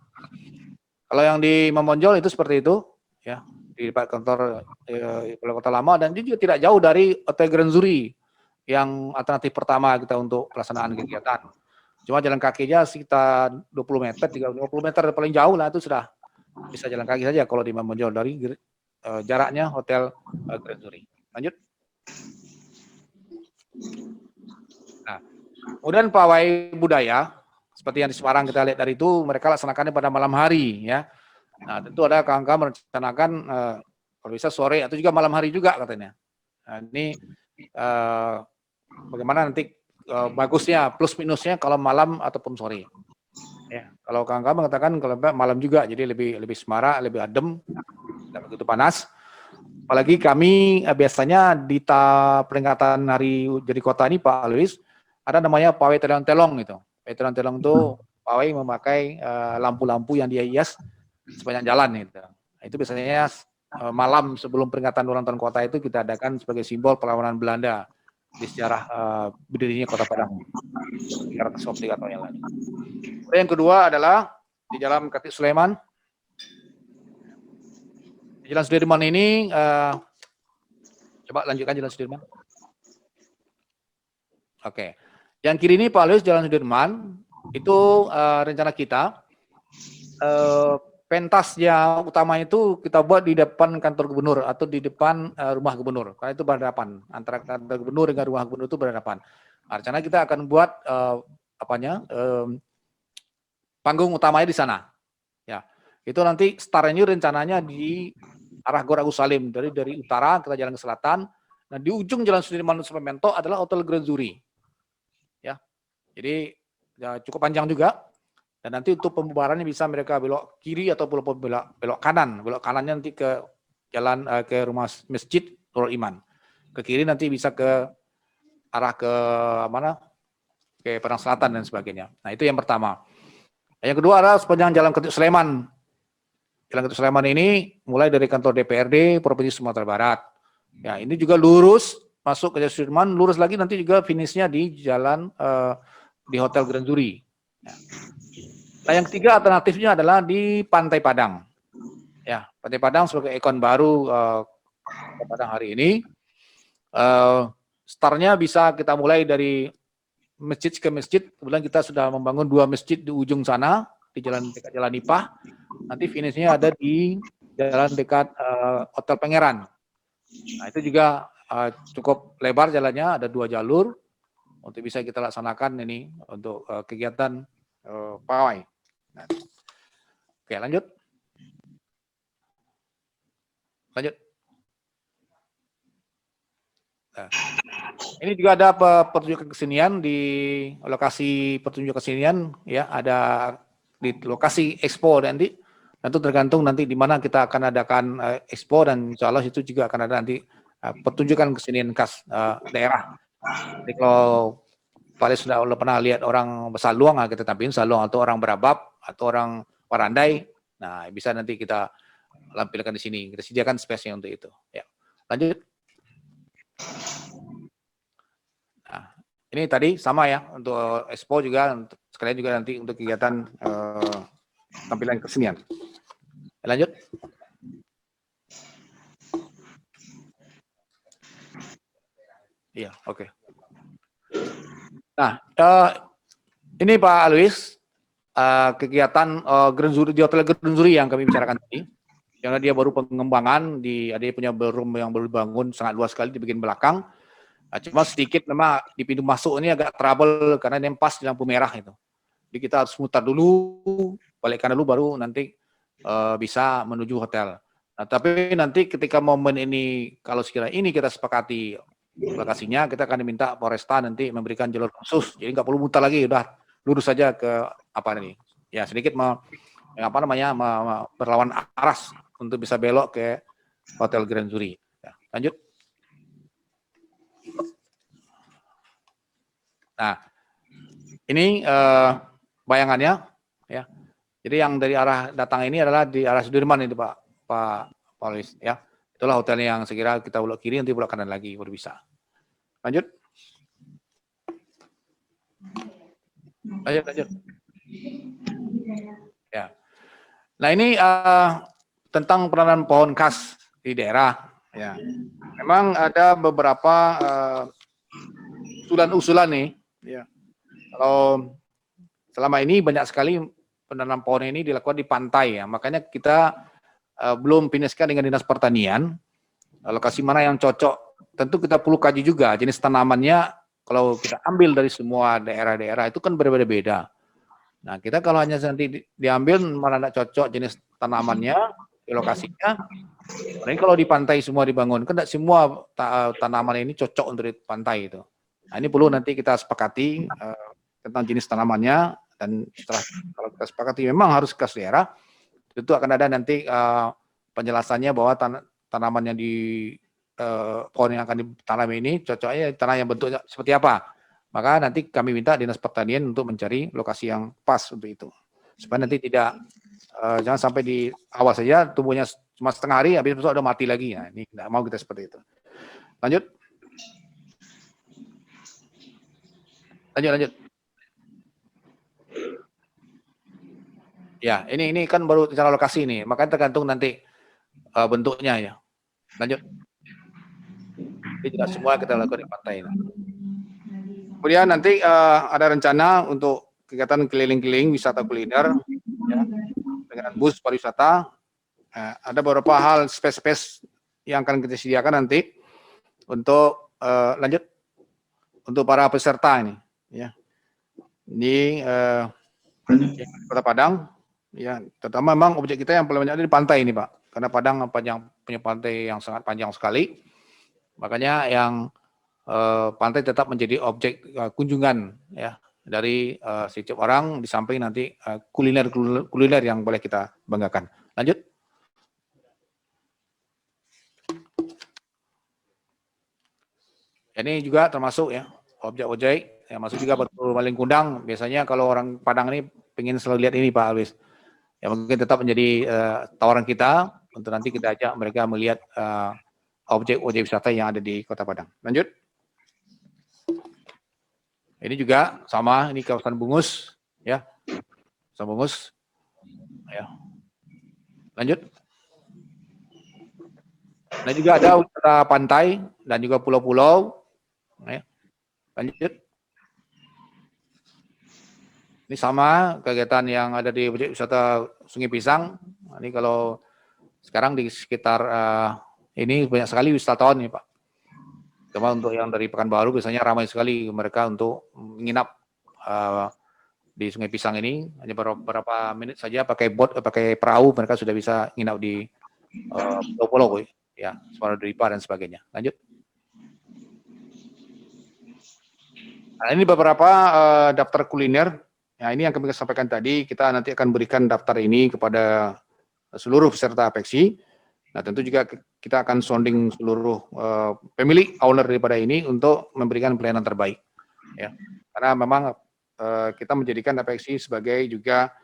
Kalau yang di Memonjol itu seperti itu, ya, di depan kantor Balai Kota Lama, dan juga tidak jauh dari Hotel Grand Zuri yang alternatif pertama kita untuk pelaksanaan kegiatan. Cuma jalan kakinya sekitar 20 meter, 50 meter paling jauh lah, itu sudah bisa jalan kaki saja kalau di Memonjol dari jaraknya Hotel Grand Zuri. Lanjut. Nah, kemudian pawai budaya seperti yang di Semarang kita lihat dari itu, mereka laksanakannya pada malam hari ya. Nah, tentu ada kawan-kawan merencanakan kalau bisa sore atau juga malam hari juga katanya. Nah, ini bagaimana nanti bagusnya plus minusnya kalau malam ataupun sore. Ya, kalau kawan-kawan mengatakan kalau malam juga, jadi lebih semarak, lebih adem, tidak begitu panas. Apalagi kami biasanya di peringatan hari jadi kota ini Pak Luis, ada namanya pawai telong-telong gitu. Pawai telong-telong itu pawai memakai lampu-lampu yang dia hias sepanjang jalan gitu. Nah, itu biasanya malam sebelum peringatan ulang tahun kota itu kita adakan sebagai simbol perlawanan Belanda di sejarah berdirinya Kota Padang. Sekitar 3 tahun yang lalu. Yang kedua adalah di Jalan Kati Sulaiman. Di Jalan Sudirman ini, coba lanjutkan Jalan Sudirman. Oke. Yang kiri ini Pak Luis, Jalan Sudirman, itu rencana kita, pentasnya utama itu kita buat di depan kantor gubernur atau di depan rumah gubernur, karena itu berhadapan, antara kantor gubernur dengan rumah gubernur itu berhadapan. Rencana kita akan buat panggung utamanya di sana. Ya, itu nanti startnya rencananya di arah Gor Agus Salim, dari utara kita jalan ke selatan. Nah, di ujung Jalan Sudirman sampai Mentok adalah Hotel Grand Zuri. Ya. Jadi ya, cukup panjang juga. Dan nanti untuk pembubarannya bisa mereka belok kiri atau belok kanan. Belok kanannya nanti ke jalan ke rumah Masjid Nurul Iman. Ke kiri nanti bisa ke arah ke mana? Ke Padang Selatan dan sebagainya. Nah, itu yang pertama. Yang kedua adalah sepanjang Jalan Ketuk Sleman. Jalan Ketuk Sleman ini mulai dari kantor DPRD Provinsi Sumatera Barat. Ya, ini juga lurus masuk ke Jalan Sudirman, lurus lagi nanti juga finishnya di jalan di Hotel Grand Zuri. Ya. Nah, yang ketiga alternatifnya adalah di Pantai Padang. Ya, Pantai Padang sebagai ikon baru Kota Padang hari ini. Startnya bisa kita mulai dari masjid ke masjid. Kemudian kita sudah membangun 2 masjid di ujung sana. di dekat Jalan Nipah. Nanti finishnya ada di jalan dekat Hotel Pangeran. Nah, itu juga cukup lebar jalannya, ada 2 jalur untuk bisa kita laksanakan ini untuk kegiatan pawai. Nah, oke, lanjut. Nah, ini juga ada pertunjukan kesenian di lokasi pertunjukan kesenian, ya, ada di lokasi expo nanti. Itu tergantung nanti di mana kita akan adakan expo, dan insya Allah itu juga akan ada nanti pertunjukan kesenian khas daerah. Jadi kalau Pak sudah pernah lihat orang bersaluang, kita tampilin saluang, atau orang berabab, atau orang warandai. Nah, bisa nanti kita lampilkan di sini. Kita sediakan space-nya untuk itu. Ya, lanjut. Nah, ini tadi sama ya untuk expo juga, sekalian juga nanti untuk kegiatan tampilan kesenian. Lanjut. Iya, oke. Nah, ini Pak Alwis, kegiatan Grand Zuri, di Hotel Grand Zuri yang kami bicarakan tadi, karena dia baru pengembangan, dia punya ballroom yang baru dibangun sangat luas sekali di bagian belakang. Cuma sedikit memang di pintu masuk ini agak trouble karena ini pas di lampu merah itu. Jadi kita harus mutar dulu, balik kanan dulu, baru nanti bisa menuju hotel. Nah, tapi nanti ketika momen ini, kalau sekiranya ini kita sepakati lokasinya, kita akan diminta Polresta nanti memberikan jalur khusus, jadi nggak perlu mutar lagi, udah lurus saja ke apa ini, ya sedikit berlawan arah untuk bisa belok ke Hotel Grand Zuri. Ya, lanjut. Nah, ini bayangannya, ya. Jadi yang dari arah datang ini adalah di arah Sudirman itu Pak Polis, ya. Itulah hotelnya yang sekira kita belok kiri, nanti belok kanan lagi baru bisa. Lanjut. Lanjut. Ya. Nah, ini tentang peranan pohon khas di daerah. Ya. Memang ada beberapa usulan-usulan nih. Ya. Kalau selama ini banyak sekali penanam pohon ini dilakukan di pantai, ya. Makanya kita belum finishkan dengan Dinas Pertanian lokasi mana yang cocok. Tentu kita perlu kaji juga jenis tanamannya. Kalau kita ambil dari semua daerah-daerah itu kan berbeda-beda. Nah, kita kalau hanya nanti diambil mana tidak cocok jenis tanamannya, lokasinya. Paling kalau di pantai semua dibangun, kan tidak semua tanaman ini cocok untuk di pantai itu. Nah, ini perlu nanti kita sepakati tentang jenis tanamannya, dan setelah kalau kita sepakati memang harus ke daerah, itu akan ada nanti penjelasannya bahwa tanaman yang di pohon yang akan ditanam ini cocoknya tanah yang bentuknya seperti apa. Maka nanti kami minta Dinas Pertanian untuk mencari lokasi yang pas untuk itu. Supaya nanti tidak jangan sampai di awal saja tumbuhnya cuma setengah hari, habis itu udah mati lagi. Nah, ini tidak mau kita seperti itu. Lanjut. Ya, ini kan baru secara lokasi ini, makanya tergantung nanti bentuknya ya. Lanjut. Jadi tidak semua kita lakukan di pantai. Kemudian nanti ada rencana untuk kegiatan keliling-keliling wisata kuliner, ya, dengan bus pariwisata. Ada beberapa hal space yang akan kita sediakan nanti untuk lanjut untuk para peserta ini, ya. Ini Kota Padang, ya, terutama memang objek kita yang paling banyak ada di pantai ini, Pak. Karena Padang punya pantai yang sangat panjang sekali, makanya yang pantai tetap menjadi objek kunjungan, ya, dari setiap orang, di samping nanti kuliner yang boleh kita banggakan. Lanjut. Ini juga termasuk ya objek-objek yang masuk juga betul Malin Kundang. Biasanya kalau orang Padang ini pengen selalu lihat ini Pak Alwis. Ya mungkin tetap menjadi tawaran kita untuk nanti kita ajak mereka melihat objek-objek wisata yang ada di Kota Padang. Lanjut. Ini juga sama, ini kawasan Bungus, ya. Kawasan Bungus. Ya. Lanjut. Nah juga ada wisata pantai dan juga pulau-pulau. Ya. Lanjut. Ini sama kegiatan yang ada di objek wisata Sungai Pisang. Ini kalau sekarang di sekitar ini banyak sekali wisatawan nih Pak. Cuma untuk yang dari Pekanbaru biasanya ramai sekali mereka untuk menginap di Sungai Pisang ini. Hanya beberapa menit saja pakai pakai perahu mereka sudah bisa nginap di pulau-pulau ya, Samarinda dan sebagainya. Lanjut. Nah, ini beberapa daftar kuliner. Nah, ini yang kami sampaikan tadi, kita nanti akan berikan daftar ini kepada seluruh peserta Apeksi. Nah, tentu juga kita akan sounding seluruh pemilik owner daripada ini untuk memberikan pelayanan terbaik. Ya, karena memang kita menjadikan Apeksi sebagai juga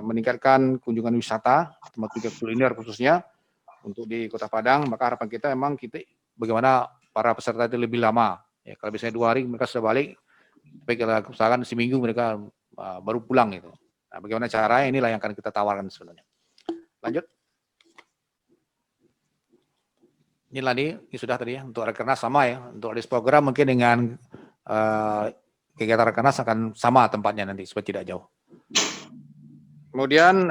meningkatkan kunjungan wisata, termasuk juga kuliner khususnya untuk di Kota Padang. Maka harapan kita memang bagaimana para peserta itu lebih lama. Ya, kalau biasanya 2 hari mereka sudah balik, tapi kalau usahakan seminggu mereka baru pulang gitu. Nah, bagaimana caranya, inilah yang akan kita tawarkan sebenarnya. Lanjut. Inilah ini sudah tadi ya, untuk Rakernas sama ya, untuk list program mungkin dengan kegiatan Rakernas akan sama tempatnya nanti, supaya tidak jauh. Kemudian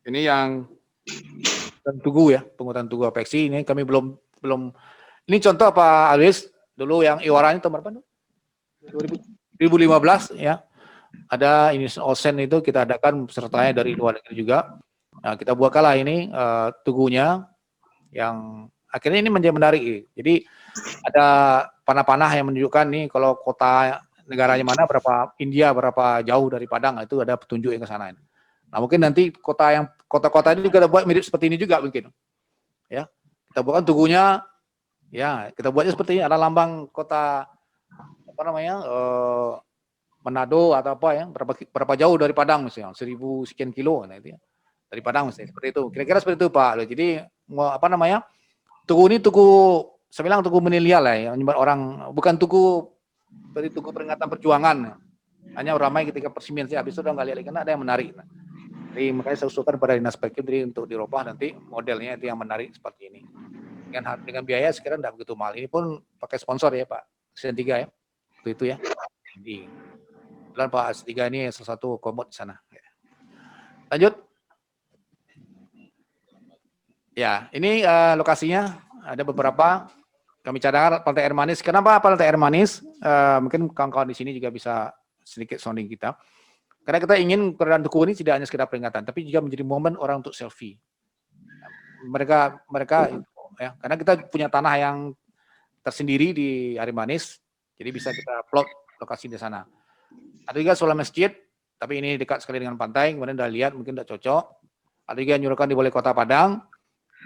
ini yang Tugu ya, pengurutan Tugu Apeksi ini kami belum ini contoh Pak Alwis, dulu yang iwaranya tahun berapa? 2015 ya. Ada ini Osen itu kita adakan pesertanya dari luar negeri juga. Nah, kita buatkanlah ini tugunya yang akhirnya ini menjadi menarik. Jadi ada panah-panah yang menunjukkan nih kalau kota negaranya mana, berapa India, berapa jauh dari Padang, itu ada petunjuk yang ke sana. Nah, mungkin nanti kota-kota ini juga buat mirip seperti ini juga mungkin. Ya. Kita buatkan tugunya ya, kita buatnya seperti ini, ada lambang kota apa namanya? Manado atau apa ya, berapa jauh dari Padang misalnya, 1000 sekian kilo nah itu ya. Dari Padang misalnya, seperti itu. Kira-kira seperti itu Pak. Jadi apa namanya? Tugu ini saya bilang tugu milenial lah ya, menyebar orang, bukan tugu dari tugu peringatan perjuangan. Hanya ramai ketika persimian sih, habis itu udah nggak lihat lagi karena ada yang menarik. Nah, jadi makanya saya usulkan pada Dinas Perkim untuk dirubah nanti modelnya itu yang menarik seperti ini. Dengan biaya sekarang tidak begitu mahal. Ini pun pakai sponsor ya Pak, Presiden 3 ya. Itu ya. Jadi Pak S3 ini salah satu komod di sana. Lanjut. Ya, ini lokasinya ada beberapa. Kami cadangkan Pantai Air Manis. Kenapa Pantai Air Manis? Mungkin kawan-kawan di sini juga bisa sedikit sounding kita. Karena kita ingin keberadaan Tugu ini tidak hanya sekedar peringatan, tapi juga menjadi momen orang untuk selfie. Mereka ya, karena kita punya tanah yang tersendiri di Air Manis, jadi bisa kita plot lokasi di sana. Ada juga soal masjid, tapi ini dekat sekali dengan pantai, kemudian udah lihat mungkin tidak cocok. Ada juga yang nyuruhkan di Balai Kota Padang,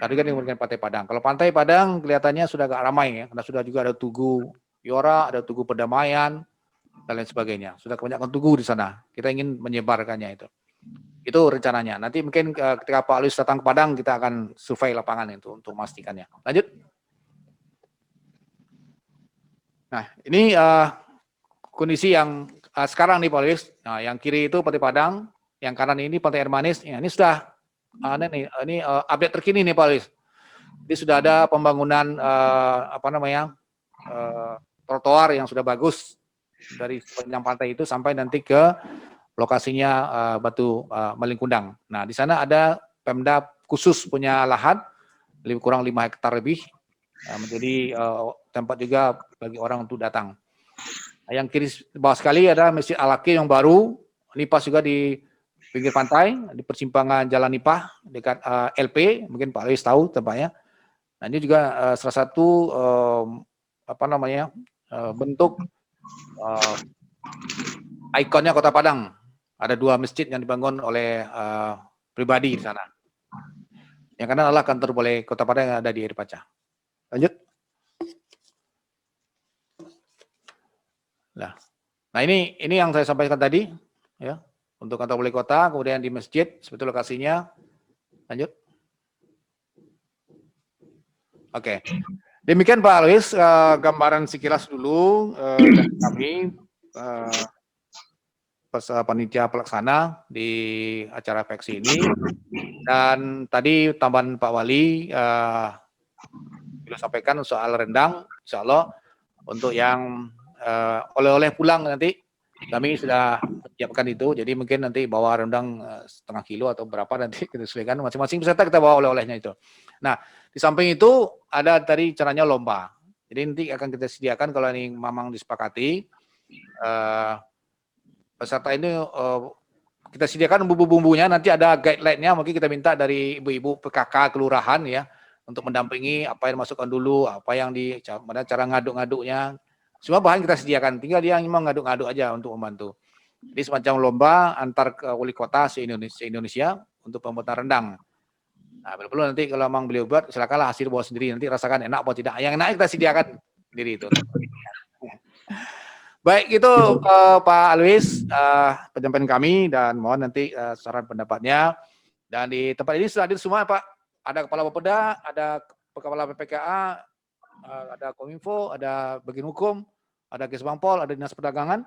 ada juga yang nyuruhkan Pantai Padang. Kalau Pantai Padang kelihatannya sudah agak ramai ya, karena sudah juga ada Tugu Yora, ada Tugu Perdamaian, dan lain sebagainya. Sudah kebanyakan tugu di sana. Kita ingin menyebarkannya itu. Itu rencananya. Nanti mungkin ketika Pak Luis datang ke Padang, kita akan survei lapangan itu untuk memastikannya. Lanjut. Nah, ini kondisi yang sekarang nih Pak Luis. Nah, yang kiri itu Pantai Padang, yang kanan ini Pantai Air Manis. Ya, ini sudah ini update terkini nih Pak Luis. Jadi sudah ada pembangunan trotoar yang sudah bagus dari sepanjang pantai itu sampai nanti ke lokasinya Batu Malingkundang. Nah, di sana ada Pemda khusus punya lahan lebih kurang 5 hektar lebih, menjadi tempat juga bagi orang untuk datang. Nah, yang kiri bawah sekali ada Masjid Al-Aqi yang baru, Nipah juga di pinggir pantai, di persimpangan Jalan Nipah dekat LP, mungkin Pak Luis tahu tempatnya. Nah, ini juga salah satu bentuk ikonnya Kota Padang. Ada 2 masjid yang dibangun oleh pribadi di sana. Yang kanan adalah kantor Balai Kota Padang yang ada di Air Paca. Lanjut. Nah ini yang saya sampaikan tadi, ya, untuk kantor Balai Kota, kemudian di masjid, seperti lokasinya. Lanjut. Oke. Demikian Pak Luis, gambaran sekilas dulu dari kami panitia pelaksana di acara Apeksi ini. Dan tadi tambahan Pak Wali sudah sampaikan soal rendang, insya Allah untuk yang oleh-oleh pulang nanti kami sudah siapkan itu. Jadi mungkin nanti bawa rendang setengah kilo atau berapa nanti kita sesuaikan. Masing-masing peserta kita bawa oleh-olehnya itu. Nah, di samping itu ada tadi caranya lomba. Jadi nanti akan kita sediakan kalau ini memang disepakati, peserta ini kita sediakan bumbu-bumbunya. Nanti ada guideline-nya, mungkin kita minta dari ibu-ibu PKK kelurahan ya untuk mendampingi apa yang masukkan dulu, apa yang cara ngaduk-ngaduknya. Semua bahan kita sediakan, tinggal dia yang mau ngaduk-ngaduk aja untuk membantu. Jadi semacam lomba antar wali kota se-Indonesia untuk pembuatan rendang. Nah, perlu nanti kalau memang beliau buat, silakanlah hasil bawa sendiri, nanti rasakan enak atau tidak. Yang enak kita sediakan sendiri itu. Baik, itu Pak Alwis, penyampaian kami, dan mohon nanti saran pendapatnya. Dan di tempat ini sudah hadir semua Pak, ada Kepala Bapeda, ada Kepala PPKA, ada Kominfo, ada Bagian Hukum, ada Kesbangpol, ada Dinas Perdagangan.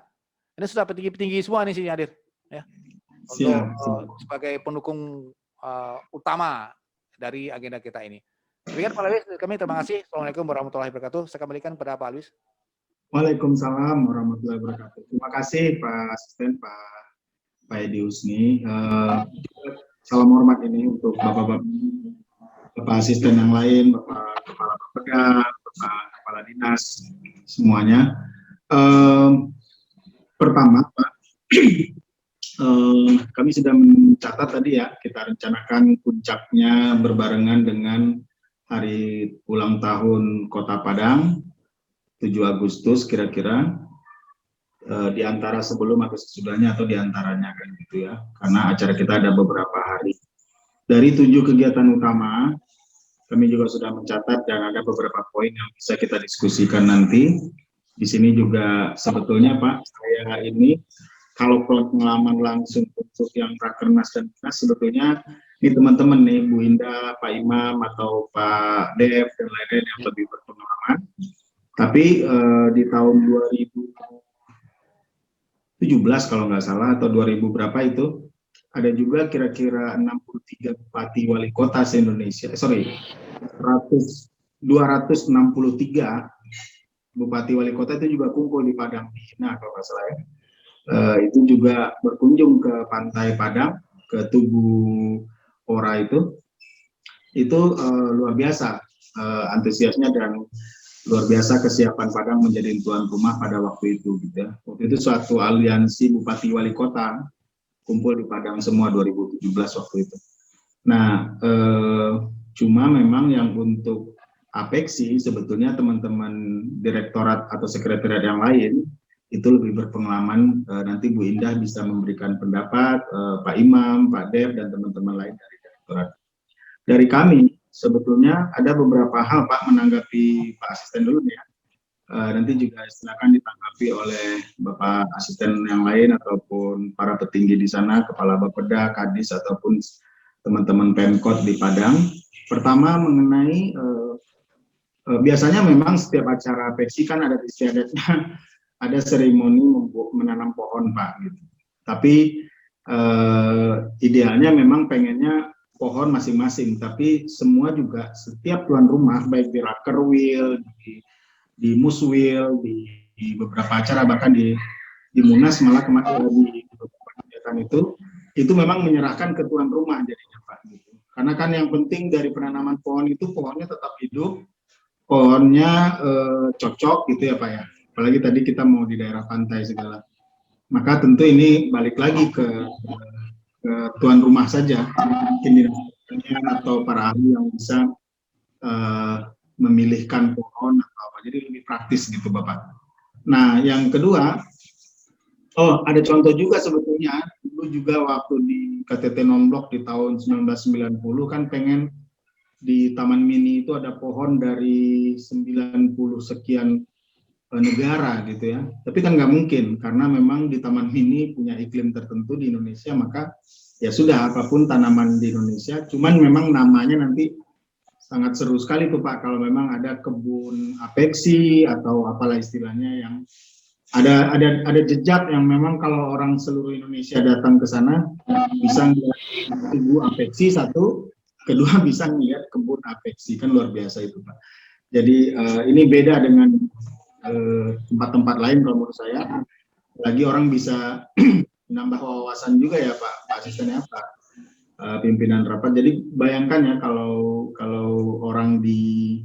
Ini sudah petinggi-petinggi semua nih sini hadir, ya. Untuk sebagai pendukung utama dari agenda kita ini. Demikian Pak Alwis, kami terima kasih. Assalamualaikum warahmatullahi wabarakatuh. Saya kembalikan kepada Pak Alwis. Waalaikumsalam warahmatullahi wabarakatuh. Terima kasih Pak Asisten, Pak Edi Husni. Salam hormat ini untuk Bapak Asisten yang lain, Bapak Kepala Bapeda, Bapak Kepala Dinas, semuanya. Pertama, Pak, kami sudah mencatat tadi ya, kita rencanakan puncaknya berbarengan dengan hari ulang tahun Kota Padang, 7 Agustus kira-kira, di antara sebelum atau sesudahnya atau di antaranya kan gitu ya, karena acara kita ada beberapa hari. Dari 7 kegiatan utama, kami juga sudah mencatat dan ada beberapa poin yang bisa kita diskusikan nanti. Di sini juga sebetulnya Pak, saya ini kalau pengalaman langsung untuk yang Rakernas dan Dinas, sebetulnya ini teman-teman nih, Bu Indah, Pak Imam, atau Pak Dev, dan lain-lain yang lebih berpengalaman. Tapi di tahun 2017 kalau nggak salah, atau 2000 berapa itu, ada juga kira-kira 63 bupati wali kota se-Indonesia, 263 bupati wali kota itu juga kumpul di Padang Hina kalau nggak salah ya. Itu juga berkunjung ke pantai Padang, ke Tugu Ora itu luar biasa antusiasnya dan luar biasa kesiapan Padang menjadi tuan rumah pada waktu itu gitu ya. Waktu itu suatu aliansi bupati wali kota kumpul di Padang semua 2017 waktu itu. Nah, cuma memang yang untuk Apexi sebetulnya teman-teman direktorat atau sekretariat yang lain itu lebih berpengalaman. Nanti Bu Indah bisa memberikan pendapat, Pak Imam, Pak Dev, dan teman-teman lain dari direktorat. Dari kami sebetulnya ada beberapa hal Pak, menanggapi Pak Asisten dulu ya. Nanti juga silakan ditanggapi oleh Bapak Asisten yang lain ataupun para petinggi di sana, Kepala Bapeda, Kadis, ataupun teman-teman Pemkot di Padang. Pertama mengenai biasanya memang setiap acara Apexi kan ada istiadatnya, ada seremoni menanam pohon Pak gitu. Tapi idealnya memang pengennya pohon masing-masing, tapi semua juga setiap tuan rumah baik di Rakerwil, di Muswil, di beberapa acara bahkan di Munas malah kemarin di beberapa kegiatan itu memang menyerahkan ke tuan rumah jadinya Pak gitu. Karena kan yang penting dari penanaman pohon itu pohonnya tetap hidup, pohonnya cocok gitu ya Pak ya. Apalagi tadi kita mau di daerah pantai segala. Maka tentu ini balik lagi ke tuan rumah saja, mungkin atau para ahli yang bisa memilihkan pohon atau apa. Jadi lebih praktis gitu Bapak. Nah yang kedua, ada contoh juga sebetulnya, dulu juga waktu di KTT Nomblok di tahun 1990 kan pengen di Taman Mini itu ada pohon dari 90 sekian negara gitu ya. Tapi kan nggak mungkin karena memang di Taman Mini punya iklim tertentu di Indonesia, maka ya sudah apapun tanaman di Indonesia. Cuman memang namanya nanti sangat seru sekali tuh Pak kalau memang ada kebun Apexi atau apalah istilahnya yang ada jejak yang memang kalau orang seluruh Indonesia datang ke sana bisa melihat kebun Apexi satu. Kedua bisa melihat kebun Apexi, kan luar biasa itu Pak. Jadi ini beda dengan tempat-tempat lain kalau menurut saya. Lagi orang bisa menambah wawasan juga ya Pak Asisten ya Pak pimpinan rapat. Jadi bayangkan ya kalau orang di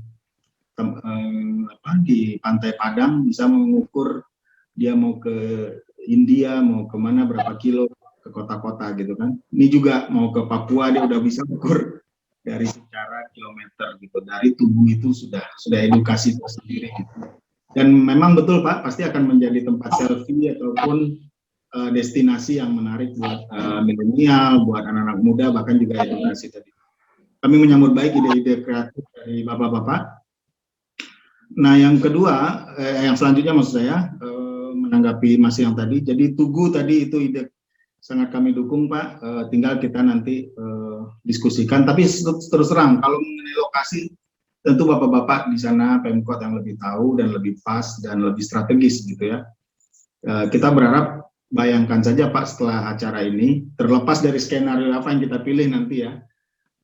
di Pantai Padang bisa mengukur dia mau ke India, mau kemana berapa kilo ke kota-kota gitu kan. Ini juga mau ke Papua dia udah bisa ukur dari secara kilometer gitu. Dari tubuh itu sudah edukasi tersendiri gitu. Dan memang betul Pak, pasti akan menjadi tempat selfie ataupun destinasi yang menarik buat milenial, buat anak-anak muda, bahkan juga edukasi tadi. Kami menyambut baik ide-ide kreatif dari Bapak-Bapak. Nah, yang kedua, yang selanjutnya maksud saya, menanggapi masih yang tadi, jadi Tugu tadi itu ide sangat kami dukung Pak, tinggal kita nanti diskusikan, tapi terus terang, kalau mengenai lokasi, tentu Bapak-Bapak di sana Pemkot yang lebih tahu dan lebih pas dan lebih strategis gitu ya. Kita berharap, bayangkan saja Pak setelah acara ini, terlepas dari skenario apa yang kita pilih nanti ya,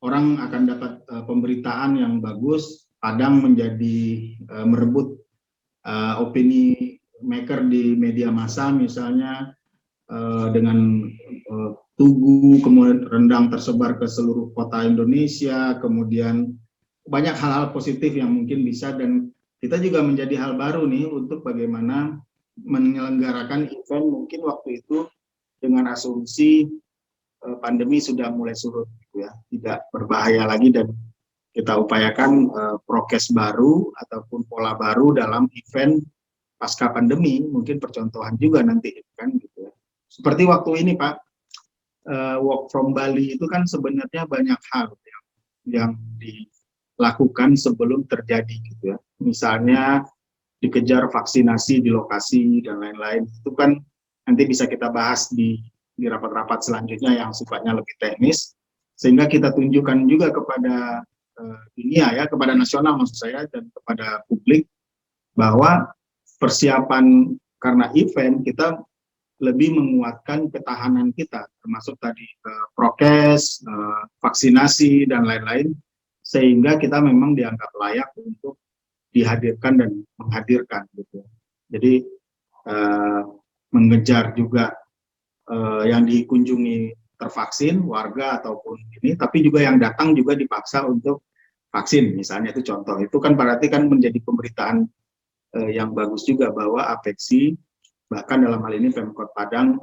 orang akan dapat pemberitaan yang bagus, Padang menjadi merebut opini maker di media massa misalnya dengan Tugu, kemudian rendang tersebar ke seluruh kota Indonesia, kemudian banyak hal-hal positif yang mungkin bisa, dan kita juga menjadi hal baru nih untuk bagaimana menyelenggarakan event mungkin waktu itu dengan asumsi pandemi sudah mulai surut gitu ya, tidak berbahaya lagi, dan kita upayakan prokes baru ataupun pola baru dalam event pasca pandemi, mungkin percontohan juga nanti kan gitu ya. Seperti waktu ini Pak, work from Bali itu kan sebenarnya banyak hal yang dilakukan sebelum terjadi gitu ya. Misalnya dikejar vaksinasi di lokasi dan lain-lain, itu kan nanti bisa kita bahas di rapat-rapat selanjutnya yang sifatnya lebih teknis, sehingga kita tunjukkan juga kepada dunia ya, kepada nasional maksud saya, dan kepada publik bahwa persiapan karena event kita lebih menguatkan ketahanan kita, termasuk tadi prokes, vaksinasi dan lain-lain, sehingga kita memang dianggap layak untuk dihadirkan dan menghadirkan gitu. Jadi mengejar juga yang dikunjungi tervaksin warga ataupun ini, tapi juga yang datang juga dipaksa untuk vaksin misalnya, itu contoh. Itu kan berarti kan menjadi pemberitaan yang bagus juga bahwa Apexi, bahkan dalam hal ini Pemkot Padang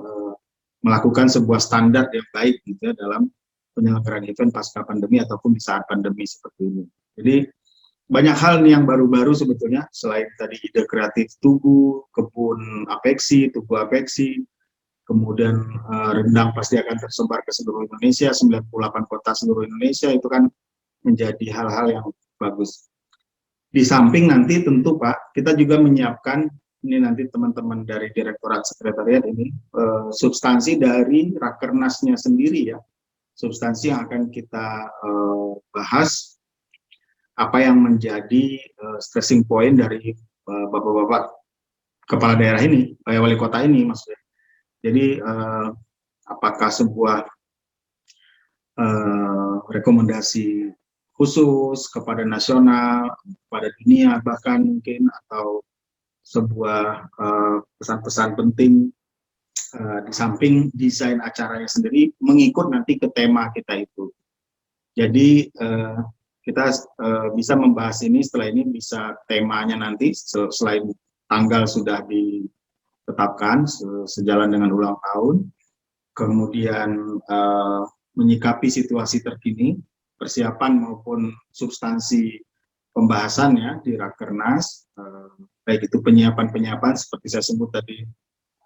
melakukan sebuah standar yang baik gitu ya dalam penyelenggaraan event pasca pandemi ataupun di saat pandemi seperti ini. Jadi banyak hal nih yang baru-baru sebetulnya, selain tadi ide kreatif Tugu, kebun Apexi, Tugu Apexi, kemudian rendang pasti akan tersebar ke seluruh Indonesia, 98 kota seluruh Indonesia, itu kan menjadi hal-hal yang bagus. Di samping nanti tentu Pak, kita juga menyiapkan, ini nanti teman-teman dari Direktorat Sekretariat ini, substansi dari Rakernasnya sendiri ya, substansi yang akan kita bahas, apa yang menjadi stressing point dari Bapak-Bapak Kepala Daerah ini, Wali Kota ini maksudnya. Jadi apakah sebuah rekomendasi khusus kepada nasional, kepada dunia bahkan mungkin, atau sebuah pesan-pesan penting di samping desain acaranya sendiri mengikut nanti ke tema kita itu. Jadi kita bisa membahas ini, setelah ini bisa temanya nanti selain tanggal sudah ditetapkan sejalan dengan ulang tahun, kemudian menyikapi situasi terkini, persiapan maupun substansi pembahasannya di Rakernas, baik itu penyiapan seperti saya sebut tadi,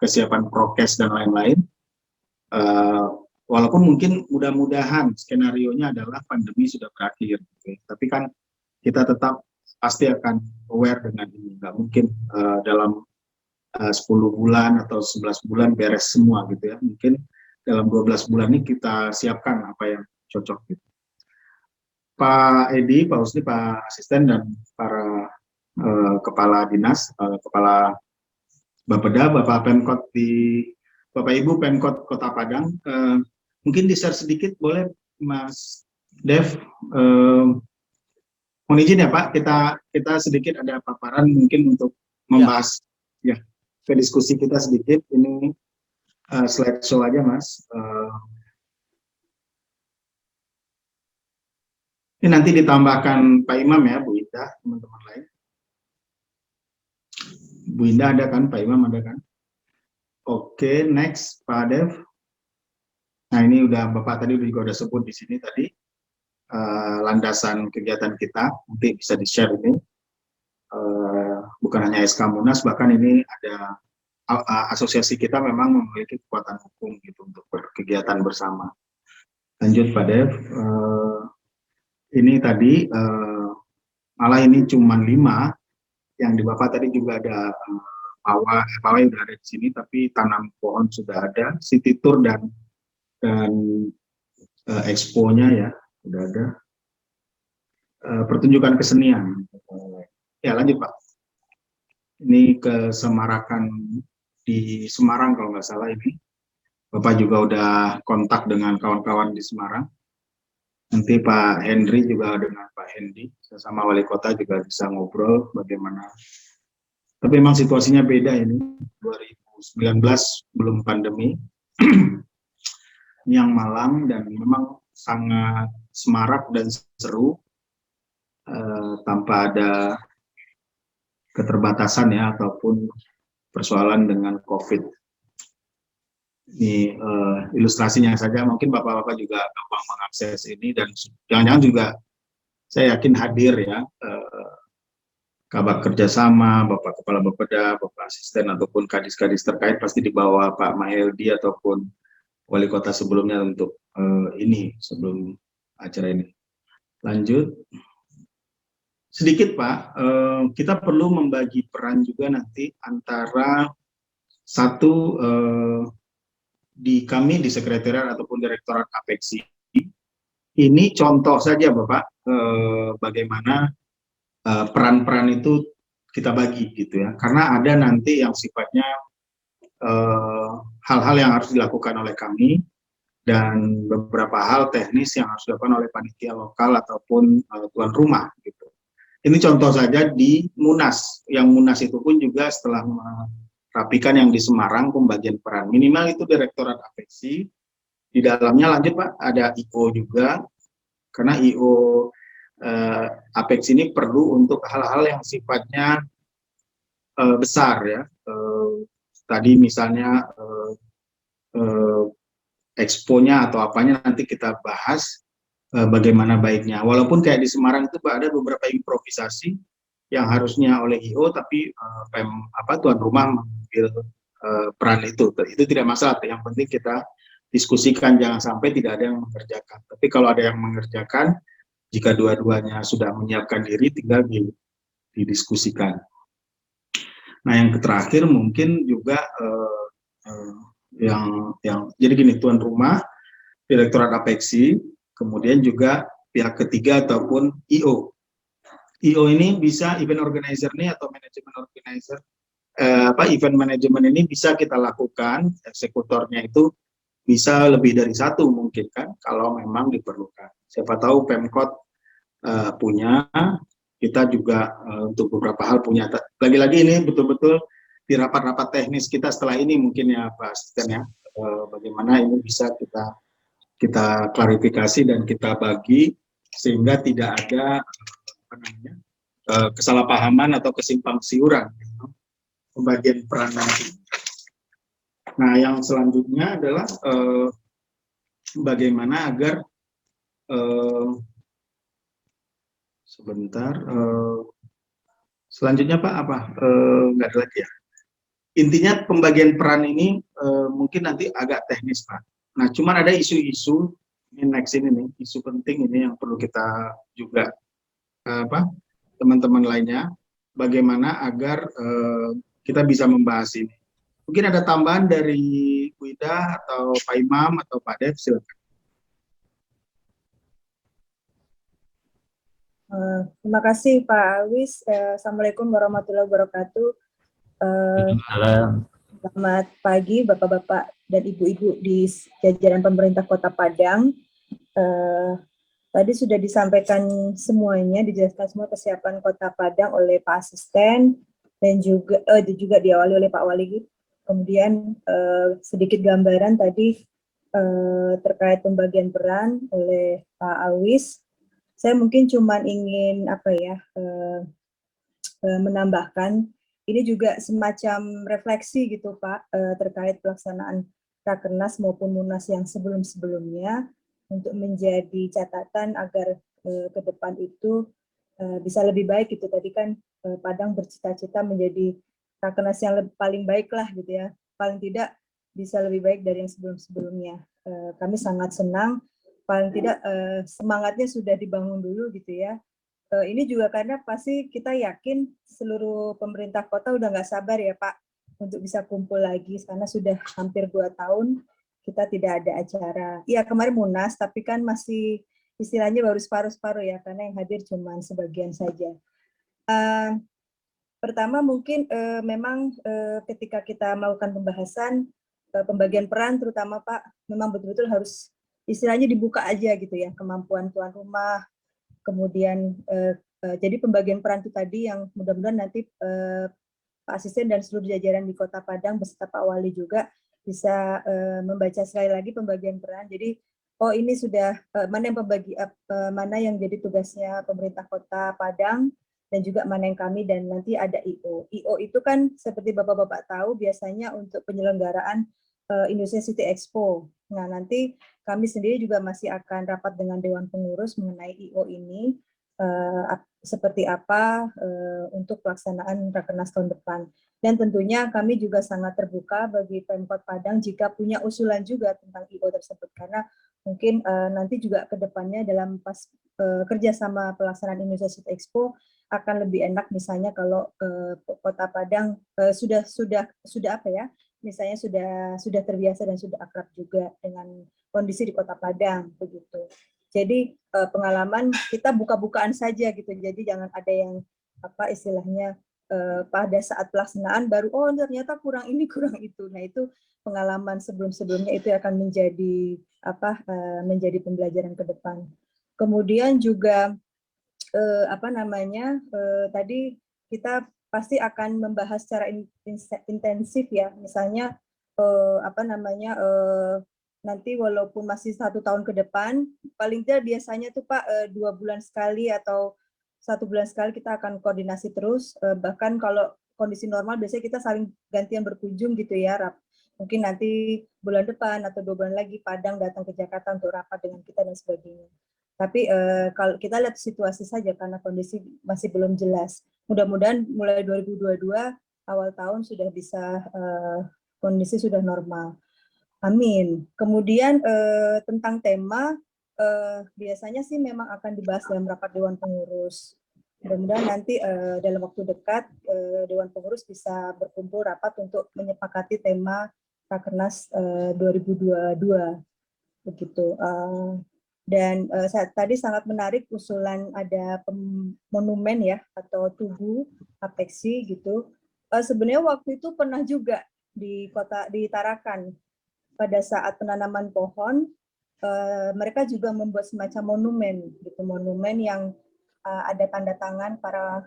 kesiapan prokes dan lain-lain. Walaupun mungkin mudah-mudahan skenarionya adalah pandemi sudah berakhir, okay. Tapi kan kita tetap pasti akan aware dengan ini, nggak mungkin dalam 10 bulan atau 11 bulan beres semua gitu ya, mungkin dalam 12 bulan ini kita siapkan apa yang cocok gitu. Pak Edi, Pak Husni, Pak Asisten, dan para kepala dinas, kepala Bapeda, Bapak Pemkot Bapak Ibu Pemkot Kota Padang, mungkin di-share sedikit boleh Mas Dev, mohon izin ya Pak, kita sedikit ada paparan mungkin untuk membahas ya ke diskusi kita sedikit ini slideshow aja, Mas. Ini nanti ditambahkan Pak Imam ya, Bu Indah, teman-teman lain. Bu Indah ada kan, Pak Imam ada kan? Oke, next Pak Dev. Nah ini udah Bapak tadi juga udah sebut di sini tadi landasan kegiatan kita, nanti bisa di-share ini. Bukan hanya SK Munas, bahkan ini ada asosiasi kita memang memiliki kekuatan hukum gitu untuk berkegiatan bersama. Lanjut Pak Dev. Ini tadi malah ini cuma 5, yang di Bapak tadi juga ada pawai udah ada di sini, tapi tanam pohon sudah ada, city tour dan expo-nya ya sudah ada. Pertunjukan kesenian. Ya lanjut Pak. Ini kesemarakan di Semarang kalau nggak salah ini. Bapak juga udah kontak dengan kawan-kawan di Semarang. Nanti Pak Henry juga dengan Pak Hendy, sama wali kota juga bisa ngobrol bagaimana. Tapi memang situasinya beda ini, 2019 belum pandemi, yang Malang dan memang sangat semarak dan seru tanpa ada keterbatasan ya ataupun persoalan dengan COVID. Ini ilustrasinya saja, mungkin bapak-bapak juga gampang mengakses ini dan jangan-jangan juga saya yakin hadir ya kabak kerjasama, bapak kepala bapeda, bapak asisten ataupun kadis-kadis terkait pasti dibawa Pak Maheldi ataupun wali kota sebelumnya untuk ini sebelum acara ini. Lanjut. Sedikit Pak, kita perlu membagi peran juga nanti antara satu di kami di sekretariat ataupun direktorat Apeksi. Ini contoh saja Bapak bagaimana peran-peran itu kita bagi gitu ya. Karena ada nanti yang sifatnya hal-hal yang harus dilakukan oleh kami dan beberapa hal teknis yang harus dilakukan oleh panitia lokal ataupun tuan rumah gitu. Ini contoh saja di Munas. Yang Munas itu pun juga setelah merapikan yang di Semarang pembagian peran. Minimal itu direktorat Apeksi. Di dalamnya lanjut Pak, ada IO juga. Karena IO Apeksi ini perlu untuk hal-hal yang sifatnya besar ya. Tadi misalnya expo-nya atau apanya nanti kita bahas bagaimana baiknya. Walaupun kayak di Semarang itu Pak, ada beberapa improvisasi yang harusnya oleh IO tapi tuan rumah mengambil peran itu. Itu tidak masalah. Yang penting kita diskusikan, jangan sampai tidak ada yang mengerjakan. Tapi kalau ada yang mengerjakan, jika dua-duanya sudah menyiapkan diri, tinggal didiskusikan. Nah, yang terakhir mungkin juga yang jadi gini, tuan rumah, direktorat Apeksi, kemudian juga pihak ketiga ataupun IO. IO ini bisa event organizer nih atau manajemen organizer, event manajemen ini bisa kita lakukan, eksekutornya itu bisa lebih dari satu mungkin kan, kalau memang diperlukan. Siapa tahu Pemkot punya, kita juga untuk beberapa hal punya. Lagi-lagi ini betul-betul di rapat-rapat teknis kita setelah ini mungkin ya Pak Asisten ya, bagaimana ini bisa kita klarifikasi dan kita bagi sehingga tidak ada kesalahpahaman atau kesimpang siuran pembagian peran nanti. Nah, yang selanjutnya adalah bagaimana agar sebentar, selanjutnya Pak apa? Nggak ada lagi ya. Intinya pembagian peran ini mungkin nanti agak teknis Pak. Nah, cuman ada isu-isu ini next ini nih, isu penting ini yang perlu kita juga teman-teman lainnya, bagaimana agar kita bisa membahas ini. Mungkin ada tambahan dari Bu Ida atau Pak Imam atau Pak Dev, silakan. Terima kasih Pak Alwis. Assalamualaikum warahmatullahi wabarakatuh. Selamat pagi Bapak-Bapak dan Ibu-Ibu di jajaran pemerintah Kota Padang. Tadi sudah disampaikan semuanya, dijelaskan semua kesiapan Kota Padang oleh Pak Asisten dan juga diawali oleh Pak Wali Kemudian sedikit gambaran tadi terkait pembagian peran oleh Pak Alwis. Saya mungkin cuma ingin menambahkan ini juga semacam refleksi gitu Pak terkait pelaksanaan Rakernas maupun Munas yang sebelum-sebelumnya untuk menjadi catatan agar ke depan itu bisa lebih baik gitu. Tadi kan Padang bercita-cita menjadi Rakernas yang paling baik lah gitu ya. Paling tidak bisa lebih baik dari yang sebelum-sebelumnya. Kami sangat senang, paling tidak semangatnya sudah dibangun dulu gitu ya. Ini juga karena pasti kita yakin seluruh pemerintah kota udah nggak sabar ya Pak untuk bisa kumpul lagi karena sudah hampir 2 tahun kita tidak ada acara. Iya kemarin Munas tapi kan masih istilahnya baru separuh-separuh ya karena yang hadir cuma sebagian saja. Pertama mungkin memang ketika kita melakukan pembahasan pembagian peran terutama Pak memang betul-betul harus istilahnya dibuka aja gitu ya kemampuan tuan rumah. Kemudian jadi pembagian peran itu tadi yang mudah-mudahan nanti Pak Asisten dan seluruh jajaran di Kota Padang beserta Pak Wali juga bisa membaca sekali lagi pembagian peran. Jadi oh ini sudah mana yang jadi tugasnya pemerintah Kota Padang dan juga mana yang kami dan nanti ada IO. IO itu kan seperti Bapak-bapak tahu biasanya untuk penyelenggaraan Indonesia City Expo. Nah, nanti kami sendiri juga masih akan rapat dengan Dewan Pengurus mengenai IO ini, seperti apa untuk pelaksanaan Rakernas tahun depan. Dan tentunya kami juga sangat terbuka bagi Pemkot Padang jika punya usulan juga tentang IO tersebut, karena mungkin nanti juga ke depannya dalam kerjasama pelaksanaan Indonesia City Expo akan lebih enak misalnya kalau Kota Padang sudah apa ya, misalnya sudah terbiasa dan sudah akrab juga dengan kondisi di Kota Padang begitu. Jadi pengalaman kita buka-bukaan saja gitu. Jadi jangan ada yang apa istilahnya pada saat pelaksanaan baru oh ternyata kurang ini kurang itu. Nah itu pengalaman sebelum-sebelumnya itu akan menjadi menjadi pembelajaran ke depan. Kemudian juga tadi kita pasti akan membahas secara intensif ya, misalnya nanti walaupun masih 1 tahun ke depan, paling tidak biasanya tuh Pak 2 bulan sekali atau 1 bulan sekali kita akan koordinasi terus, bahkan kalau kondisi normal biasanya kita saling gantian berkunjung gitu ya, mungkin nanti bulan depan atau 2 bulan lagi Padang datang ke Jakarta untuk rapat dengan kita dan sebagainya. Tapi kalau kita lihat situasi saja karena kondisi masih belum jelas. Mudah-mudahan mulai 2022 awal tahun sudah bisa kondisi sudah normal. Amin. Kemudian tentang tema biasanya sih memang akan dibahas dalam rapat Dewan Pengurus. Mudah-mudahan nanti dalam waktu dekat Dewan Pengurus bisa berkumpul rapat untuk menyepakati tema Rakernas 2022 begitu. Dan tadi sangat menarik usulan ada monumen ya atau tugu apeksi gitu. Sebenarnya waktu itu pernah juga di Tarakan pada saat penanaman pohon mereka juga membuat semacam monumen gitu, monumen yang ada tanda tangan para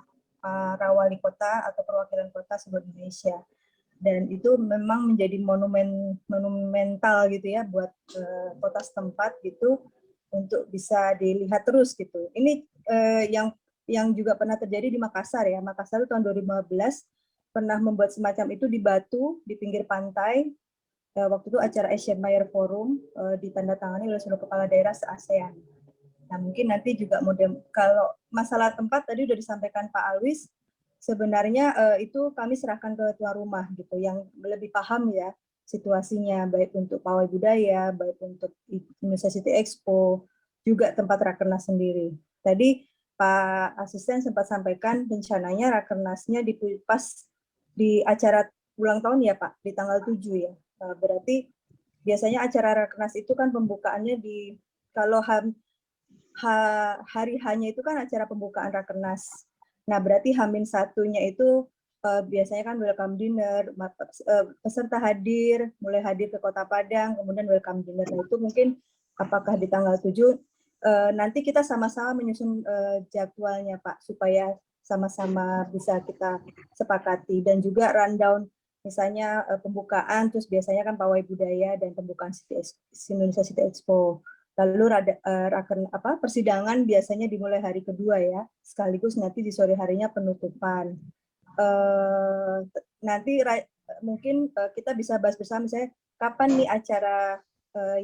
wali kota atau perwakilan kota seluruh Indonesia. Dan itu memang menjadi monumental gitu ya buat kota setempat gitu untuk bisa dilihat terus gitu. Ini yang juga pernah terjadi di Makassar ya. Makassar itu tahun 2015 pernah membuat semacam itu di Batu di pinggir pantai. Waktu itu acara Asian Mayor Forum ditandatangani oleh seluruh kepala daerah se-ASEAN. Nah mungkin nanti juga kalau masalah tempat tadi sudah disampaikan Pak Alwis, sebenarnya itu kami serahkan ke tuan rumah gitu yang lebih paham ya situasinya, baik untuk pawai budaya, baik untuk Indonesia City Expo, juga tempat Rakernas sendiri. Tadi Pak Asisten sempat sampaikan rencananya Rakernasnya pas di acara ulang tahun ya Pak, di tanggal 7 ya. Berarti biasanya acara Rakernas itu kan pembukaannya kalau hari hanya itu kan acara pembukaan Rakernas. Nah berarti H-1-nya itu biasanya kan welcome dinner, peserta mulai hadir ke Kota Padang, kemudian welcome dinner. Nah itu mungkin apakah di tanggal 7 nanti kita sama-sama menyusun jadwalnya Pak, supaya sama-sama bisa kita sepakati, dan juga rundown misalnya pembukaan, terus biasanya kan pawai budaya dan pembukaan Indonesia City Expo. Lalu persidangan biasanya dimulai hari kedua ya, sekaligus nanti di sore harinya penutupan. Nanti mungkin kita bisa bahas bersama, misalnya kapan nih acara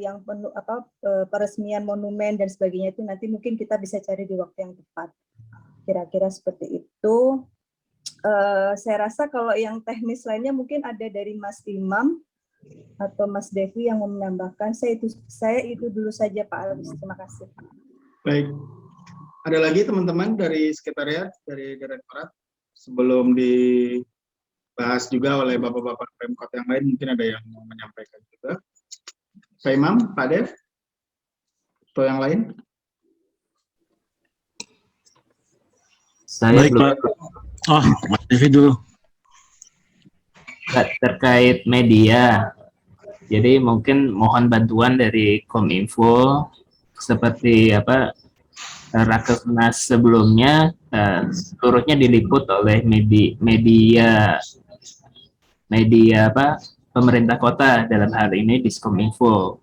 yang peresmian monumen dan sebagainya itu, nanti mungkin kita bisa cari di waktu yang tepat. Kira-kira seperti itu. Saya rasa kalau yang teknis lainnya mungkin ada dari Mas Imam atau Mas Devi yang mau menambahkan. Saya itu dulu saja Pak Alwis. Terima kasih. Baik. Ada lagi teman-teman dari sekretariat, dari Direktorat, sebelum dibahas juga oleh Bapak-Bapak Pemkot yang lain, mungkin ada yang mau menyampaikan juga. Pak Imam, Pak Dev, atau yang lain? Saya Baik, belum. Pak. Oh, Mas Devi dulu. Terkait media, jadi mungkin mohon bantuan dari Kominfo seperti Rakernas sebelumnya, seluruhnya diliput oleh media pemerintah kota, dalam hal ini Diskominfo.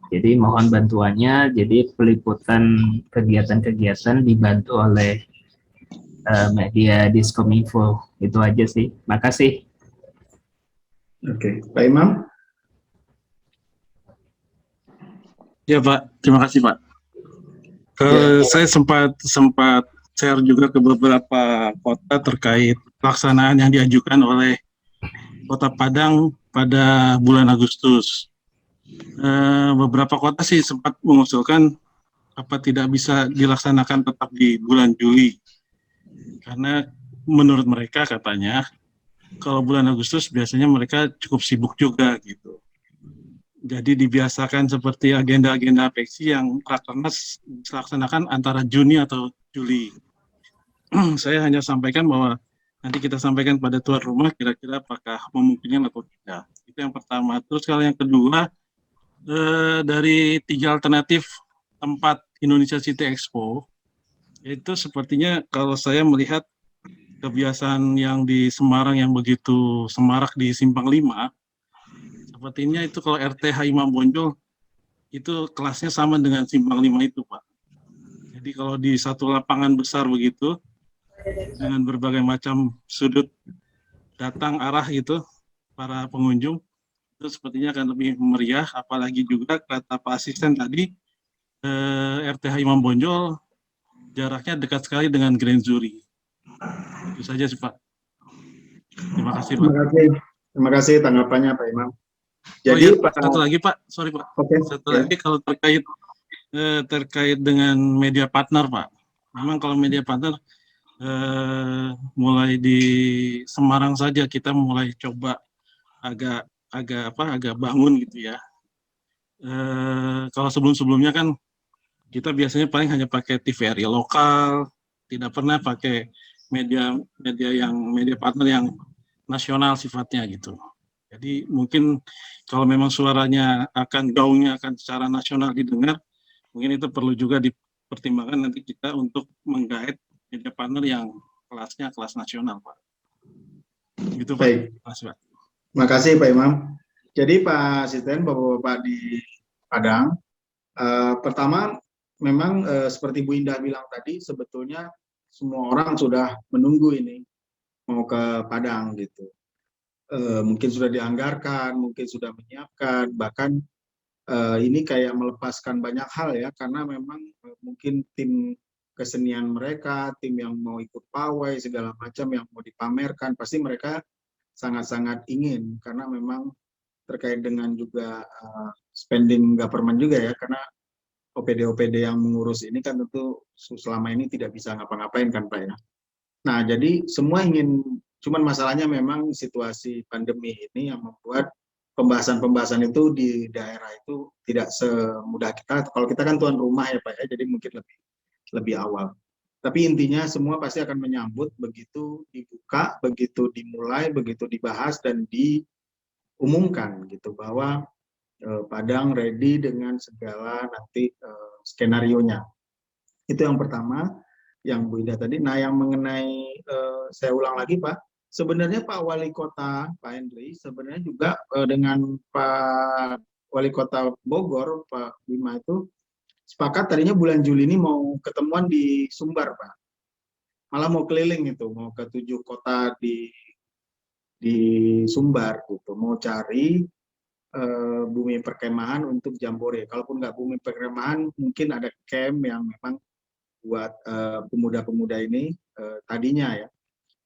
Jadi mohon bantuannya, jadi peliputan kegiatan-kegiatan dibantu oleh media Diskominfo. Itu aja sih. Makasih. Oke, Pak Imam. Ya, Pak. Terima kasih, Pak. Saya sempat share juga ke beberapa kota terkait pelaksanaan yang diajukan oleh Kota Padang pada bulan Agustus. Beberapa kota sih sempat mengusulkan apa tidak bisa dilaksanakan tetap di bulan Juli. Karena menurut mereka katanya kalau bulan Agustus biasanya mereka cukup sibuk juga gitu. Jadi dibiasakan seperti agenda-agenda apeksi yang Rakernas dilaksanakan antara Juni atau Juli. Saya hanya sampaikan bahwa nanti kita sampaikan pada tuan rumah kira-kira apakah memungkinkan atau tidak. Itu yang pertama. Terus kalau yang kedua, dari 3 alternatif tempat Indonesia City Expo, itu sepertinya kalau saya melihat kebiasaan yang di Semarang yang begitu semarak di Simpang 5, sepertinya itu kalau RTH Imam Bonjol itu kelasnya sama dengan Simpang 5 itu, Pak. Jadi kalau di satu lapangan besar begitu, dengan berbagai macam sudut datang arah itu para pengunjung, itu sepertinya akan lebih meriah, apalagi juga kata Pak Asisten tadi, RTH Imam Bonjol jaraknya dekat sekali dengan Grand Jury. Itu saja sih, Pak. Terima kasih, Pak. Terima kasih tanggapannya Pak Imam. Jadi satu lagi, Pak. Sorry, Pak. Okay, satu lagi kalau terkait dengan media partner, Pak. Memang kalau media partner mulai di Semarang saja kita mulai coba agak bangun gitu ya. Kalau sebelum-sebelumnya kan kita biasanya paling hanya pakai TVRI lokal, tidak pernah pakai media partner yang nasional sifatnya gitu. Jadi mungkin kalau memang suaranya gaungnya akan secara nasional didengar, mungkin itu perlu juga dipertimbangkan nanti kita untuk menggait media partner yang kelasnya kelas nasional, Pak. Gitu, Pak. Baik. Pak. Terima kasih Pak Imam. Jadi Pak Asisten, Bapak-Bapak di Padang, pertama memang seperti Bu Indah bilang tadi, sebetulnya semua orang sudah menunggu ini mau ke Padang gitu. Mungkin sudah dianggarkan, mungkin sudah menyiapkan, bahkan ini kayak melepaskan banyak hal ya, karena memang mungkin tim kesenian mereka, tim yang mau ikut pawai segala macam yang mau dipamerkan, pasti mereka sangat-sangat ingin, karena memang terkait dengan juga spending government juga ya, karena OPD-OPD yang mengurus ini kan tentu selama ini tidak bisa ngapa-ngapain kan Pak ya. Nah jadi semua ingin, cuman masalahnya memang situasi pandemi ini yang membuat pembahasan-pembahasan itu di daerah itu tidak semudah kita. Kalau kita kan tuan rumah ya Pak ya, jadi mungkin lebih awal. Tapi intinya semua pasti akan menyambut begitu dibuka, begitu dimulai, begitu dibahas dan diumumkan gitu bahwa Padang ready dengan segala nanti skenarionya. Itu yang pertama, yang Bu Ida tadi. Nah yang mengenai, saya ulang lagi Pak, sebenarnya Pak Wali Kota, Pak Henry, sebenarnya juga dengan Pak Wali Kota Bogor, Pak Bima itu sepakat tadinya bulan Juli ini mau ketemuan di Sumbar, Pak. Malah mau keliling itu, mau ke 7 kota di Sumbar gitu, mau cari bumi perkemahan untuk Jambore. Kalaupun nggak bumi perkemahan, mungkin ada camp yang memang buat pemuda-pemuda ini tadinya ya.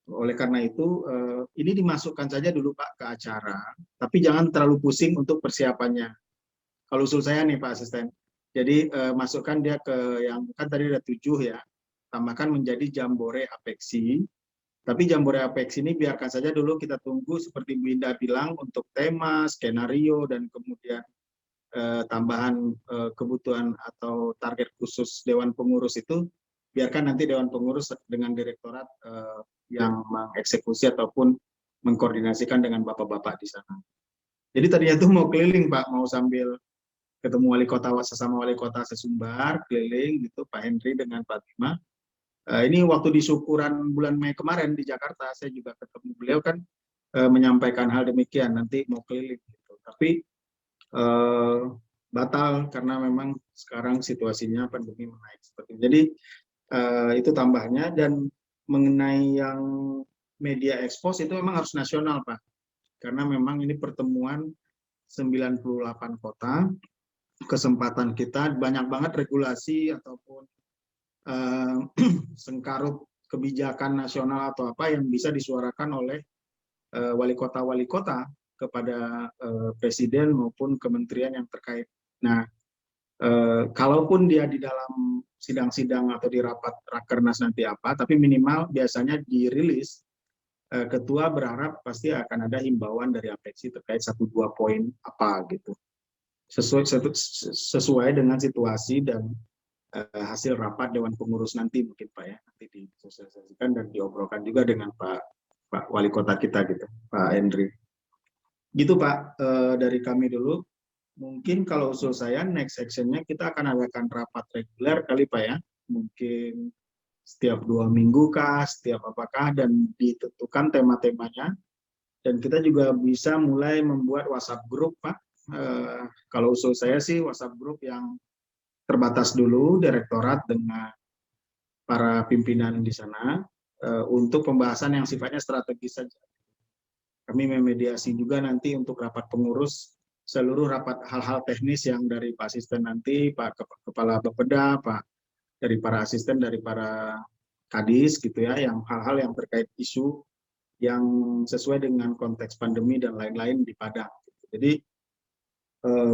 Oleh karena itu, ini dimasukkan saja dulu Pak ke acara, tapi jangan terlalu pusing untuk persiapannya. Kalau usul saya nih Pak Asisten, jadi masukkan dia ke yang kan tadi ada 7 ya, tambahkan menjadi Jambore Apeksi. Tapi Jambore Apeksi ini biarkan saja dulu, kita tunggu seperti Bu Indah bilang untuk tema, skenario, dan kemudian tambahan kebutuhan atau target khusus Dewan Pengurus itu, biarkan nanti Dewan Pengurus dengan direktorat yang mengeksekusi ataupun mengkoordinasikan dengan bapak-bapak di sana. Jadi tadinya tuh mau keliling Pak, mau sambil ketemu wali kota sesama wali kota sesumbar, keliling gitu Pak Henry dengan Pak Bima. Ini waktu di syukuran bulan Mei kemarin di Jakarta, saya juga ketemu beliau kan menyampaikan hal demikian, nanti mau keliling gitu. Tapi batal karena memang sekarang situasinya pandemi menaik seperti itu. Jadi itu tambahnya. Dan mengenai yang media expose itu memang harus nasional Pak, karena memang ini pertemuan 98 kota, kesempatan kita banyak banget regulasi ataupun sengkarut kebijakan nasional atau apa yang bisa disuarakan oleh wali kota kepada presiden maupun kementerian yang terkait. Nah, kalaupun dia di dalam sidang-sidang atau di rapat rakernas nanti apa, tapi minimal biasanya dirilis, ketua berharap pasti akan ada himbauan dari Apeksi terkait 1-2 poin apa gitu, sesuai dengan situasi dan hasil rapat Dewan Pengurus nanti mungkin Pak ya, nanti disosialisasikan dan diobrolkan juga dengan Pak Wali Kota kita gitu, Pak Henry. Gitu Pak, dari kami dulu. Mungkin kalau usul saya next actionnya kita akan adakan rapat reguler kali Pak ya, mungkin setiap 2 minggu kah, setiap apakah, dan ditentukan tema-temanya. Dan kita juga bisa mulai membuat WhatsApp group Pak. Kalau usul saya sih WhatsApp group yang terbatas dulu, direktorat dengan para pimpinan di sana, untuk pembahasan yang sifatnya strategis saja. Kami memediasi juga nanti untuk rapat pengurus, seluruh rapat hal-hal teknis yang dari Pak Asisten nanti, Pak Kepala Bapeda, Pak dari para asisten, dari para kadis gitu ya, yang hal-hal yang terkait isu yang sesuai dengan konteks pandemi dan lain-lain di Padang. Jadi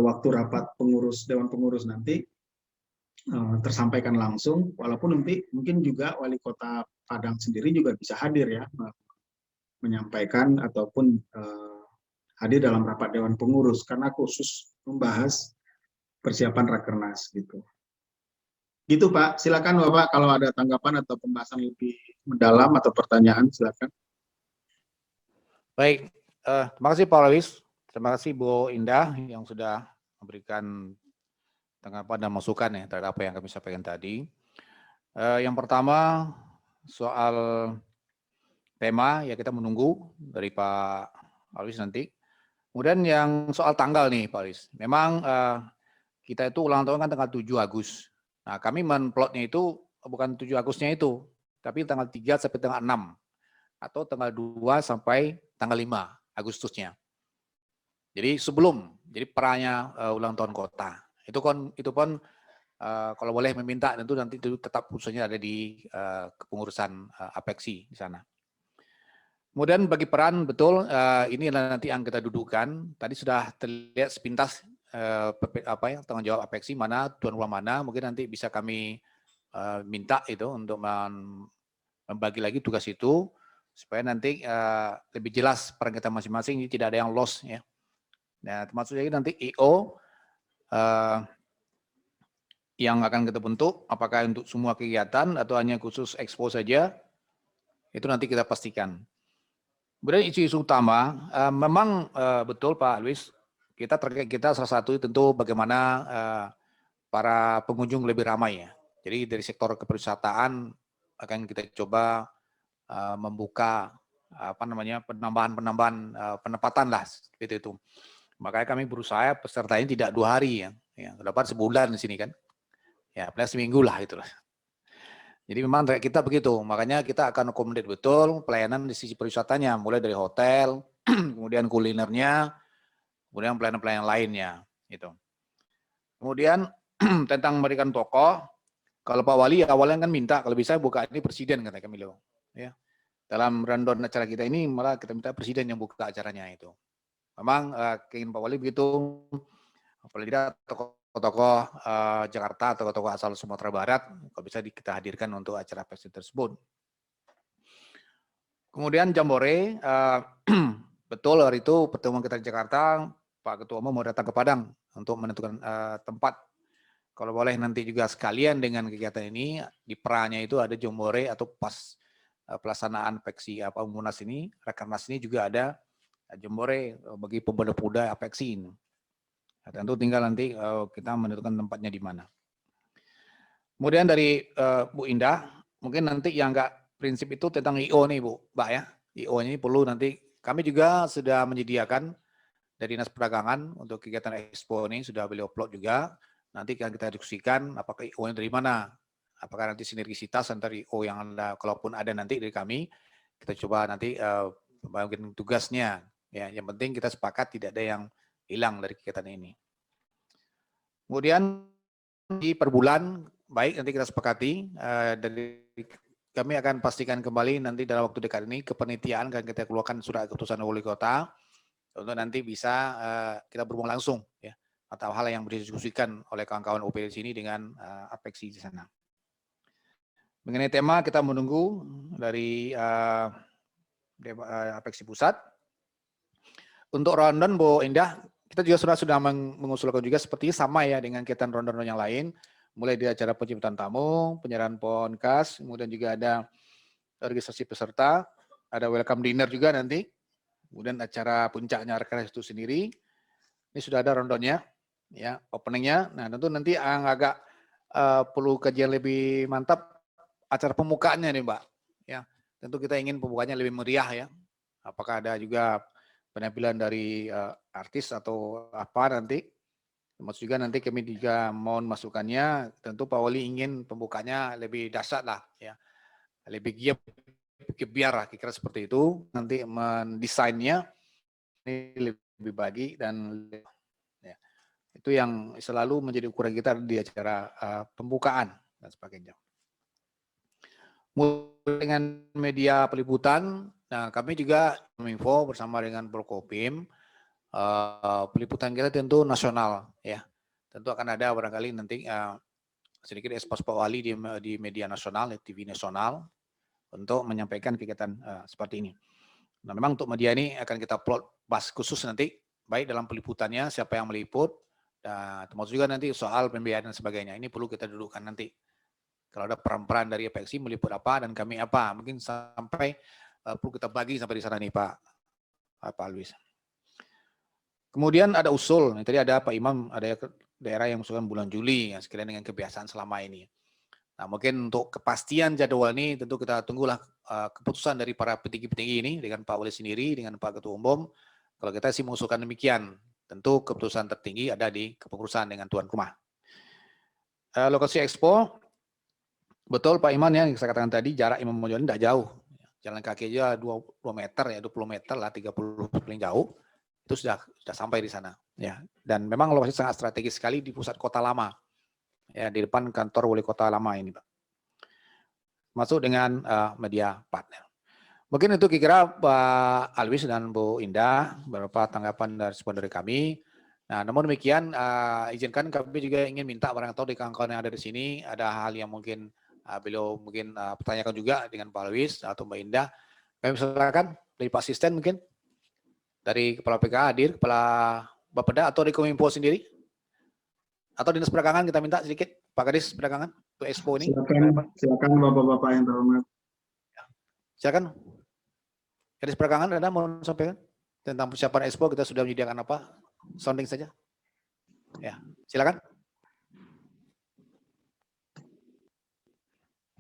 waktu rapat pengurus Dewan Pengurus nanti tersampaikan langsung, walaupun nanti mungkin juga Wali Kota Padang sendiri juga bisa hadir ya, menyampaikan ataupun hadir dalam rapat Dewan Pengurus karena khusus membahas persiapan Rakernas gitu. Gitu Pak, silakan Bapak kalau ada tanggapan atau pembahasan lebih mendalam atau pertanyaan silakan. Baik, terima kasih Pak Lawis, terima kasih Bu Indah yang sudah memberikan tanggapan dan masukan ya terhadap apa yang kami sampaikan tadi. Yang pertama soal tema ya kita menunggu dari Pak Lawis nanti. Kemudian yang soal tanggal nih Pak Lawis, memang kita itu ulang tahun kan tanggal 7 Agustus. Nah kami menplotnya itu bukan 7 Agustusnya itu, tapi tanggal 3 sampai tanggal 6 atau tanggal 2 sampai tanggal 5 Agustusnya. Jadi sebelum, jadi perayaan ulang tahun kota. Itu pun kalau boleh meminta tentu nanti itu tetap khususnya ada di kepengurusan Apeksi di sana. Kemudian bagi peran betul ini nanti yang kita dudukan. Tadi sudah terlihat sepintas tanggung jawab Apeksi mana, tuan rumah mana. Mungkin nanti bisa kami minta itu untuk membagi lagi tugas itu supaya nanti lebih jelas peran kita masing-masing, tidak ada yang lost ya. Nah, termasuk lagi nanti IO yang akan kita bentuk, apakah untuk semua kegiatan atau hanya khusus expo saja, itu nanti kita pastikan. Kemudian isu-isu utama, memang betul Pak Luis, kita salah satu tentu bagaimana para pengunjung lebih ramai ya. Jadi dari sektor kepariwisataan akan kita coba membuka penambahan penempatan lah seperti itu. Makanya kami berusaha pesertanya tidak 2 hari ya, dapat sebulan di sini kan. Ya, plus seminggu lah itulah. Jadi memang kita begitu, makanya kita akan akomodir betul pelayanan di sisi pariwisatanya, mulai dari hotel, kemudian kulinernya, kemudian pelayanan-pelayanan lainnya. Gitu. Kemudian tentang memberikan tokoh, kalau Pak Wali awalnya kan minta kalau bisa buka ini presiden kata Kamilo. Ya. Dalam rundown acara kita ini malah kita minta presiden yang buka acaranya itu. Memang keinginan Pak Wali begitu, apalagi tidak tokoh-tokoh Jakarta, tokoh-tokoh asal Sumatera Barat, kalau bisa kita hadirkan untuk acara presiden tersebut. Kemudian Jambore, betul hari itu pertemuan kita di Jakarta, Pak Ketua Umum mau datang ke Padang untuk menentukan tempat. Kalau boleh nanti juga sekalian dengan kegiatan ini, di peranya itu ada Jambore atau pas pelaksanaan Apeksi Munas ini, Rakernas ini juga ada Jambore bagi pemuda-pemuda Apeksi ini. Nah, tentu tinggal nanti kita menentukan tempatnya di mana. Kemudian dari Bu Indah, mungkin nanti yang enggak prinsip itu tentang IO nih Bu, Mbak ya. IO ini perlu nanti, kami juga sudah menyediakan dari Dinas Perdagangan untuk kegiatan Expo ini, sudah beliau upload juga. Nanti akan kita diskusikan apakah IO-nya dari mana. Apakah nanti sinergisitas antara IO yang ada, kalaupun ada nanti dari kami, kita coba nanti bagian tugasnya. Ya, yang penting kita sepakat tidak ada yang hilang dari kegiatan ini. Kemudian di per bulan, baik nanti kita sepakati, dari kami akan pastikan kembali nanti dalam waktu dekat ini kepanitiaan akan kita keluarkan surat keputusan wali kota untuk nanti bisa kita berhubung langsung ya atau hal yang berdiskusikan oleh kawan-kawan OP di sini dengan Apeksi di sana. Mengenai tema kita menunggu dari Apeksi Pusat. Untuk rundown Bu Indah, kita juga sudah mengusulkan juga seperti sama ya dengan kegiatan rundown yang lain, mulai dari acara penjemputan tamu, penyerahan pohon khas, kemudian juga ada registrasi peserta, ada welcome dinner juga nanti, kemudian acara puncaknya Rakernas itu sendiri. Ini sudah ada rundownnya, ya openingnya. Nah tentu nanti yang agak perlu kajian lebih mantap acara pembukaannya nih Mbak. Ya tentu kita ingin pembukaannya lebih meriah ya. Apakah ada juga penampilan dari artis atau apa nanti. Termasuk juga nanti kami juga mohon masukannya, tentu Pak Wali ingin pembukanya lebih dahsyat lah ya. Lebih gebiar lah kira-kira seperti itu. Nanti mendesainnya ini lebih bagi dan ya, itu yang selalu menjadi ukuran kita di acara pembukaan dan sebagainya. Mulai dengan media peliputan, nah kami juga menginfo bersama dengan Prokopim, peliputan kita tentu nasional ya. Tentu akan ada barangkali nanti sedikit expose Pak Wali di media nasional, TV nasional untuk menyampaikan kegiatan seperti ini. Nah, memang untuk media ini akan kita plot bahas khusus nanti, baik dalam peliputannya siapa yang meliput, termasuk juga nanti soal pembiayaan dan sebagainya. Ini perlu kita dudukkan nanti. Kalau ada peran-peran dari Apeksi meliput apa dan kami apa, mungkin sampai perlu kita bagi sampai di sana nih Pak Alwis. Kemudian ada usul, tadi ada Pak Imam, ada daerah yang mengusulkan bulan Juli, yang sekiranya dengan kebiasaan selama ini. Nah mungkin untuk kepastian jadwal ini tentu kita tunggulah keputusan dari para petinggi-petinggi ini, dengan Pak Wali sendiri, dengan Pak Ketua Umum. Kalau kita sih mengusulkan demikian, tentu keputusan tertinggi ada di kepengurusan dengan tuan rumah. Lokasi Expo, betul Pak Iman ya, yang saya katakan tadi, jarak Imam Bonjol tidak jauh. Jalan kaki aja 2 meter ya, 20 meter lah, 30 paling jauh. Itu sudah sampai di sana ya. Dan memang lokasi sangat strategis sekali di pusat kota lama ya, di depan kantor wali kota lama ini Pak, masuk dengan media partner. Mungkin itu kira-kira Pak Alwis dan Bu Indah beberapa tanggapan dan respon dari kami. Nah namun demikian izinkan kami juga ingin minta barang tahu di kawan-kawan yang ada di sini ada hal yang mungkin beliau mungkin pertanyakan juga dengan Pak Alwis atau Mbak Indah. Kami silakan dari Pak Asisten mungkin. Dari Kepala PKA hadir, Kepala Bapeda atau dari Kominfo sendiri? Atau Dinas Perdagangan kita minta sedikit, Pak Kadis Perdagangan, untuk Expo ini. Silakan Bapak-Bapak yang terhormat. Silakan. Kadis Perdagangan ada mau sampaikan tentang persiapan Expo, kita sudah menyediakan apa? Sounding saja. Ya, silakan.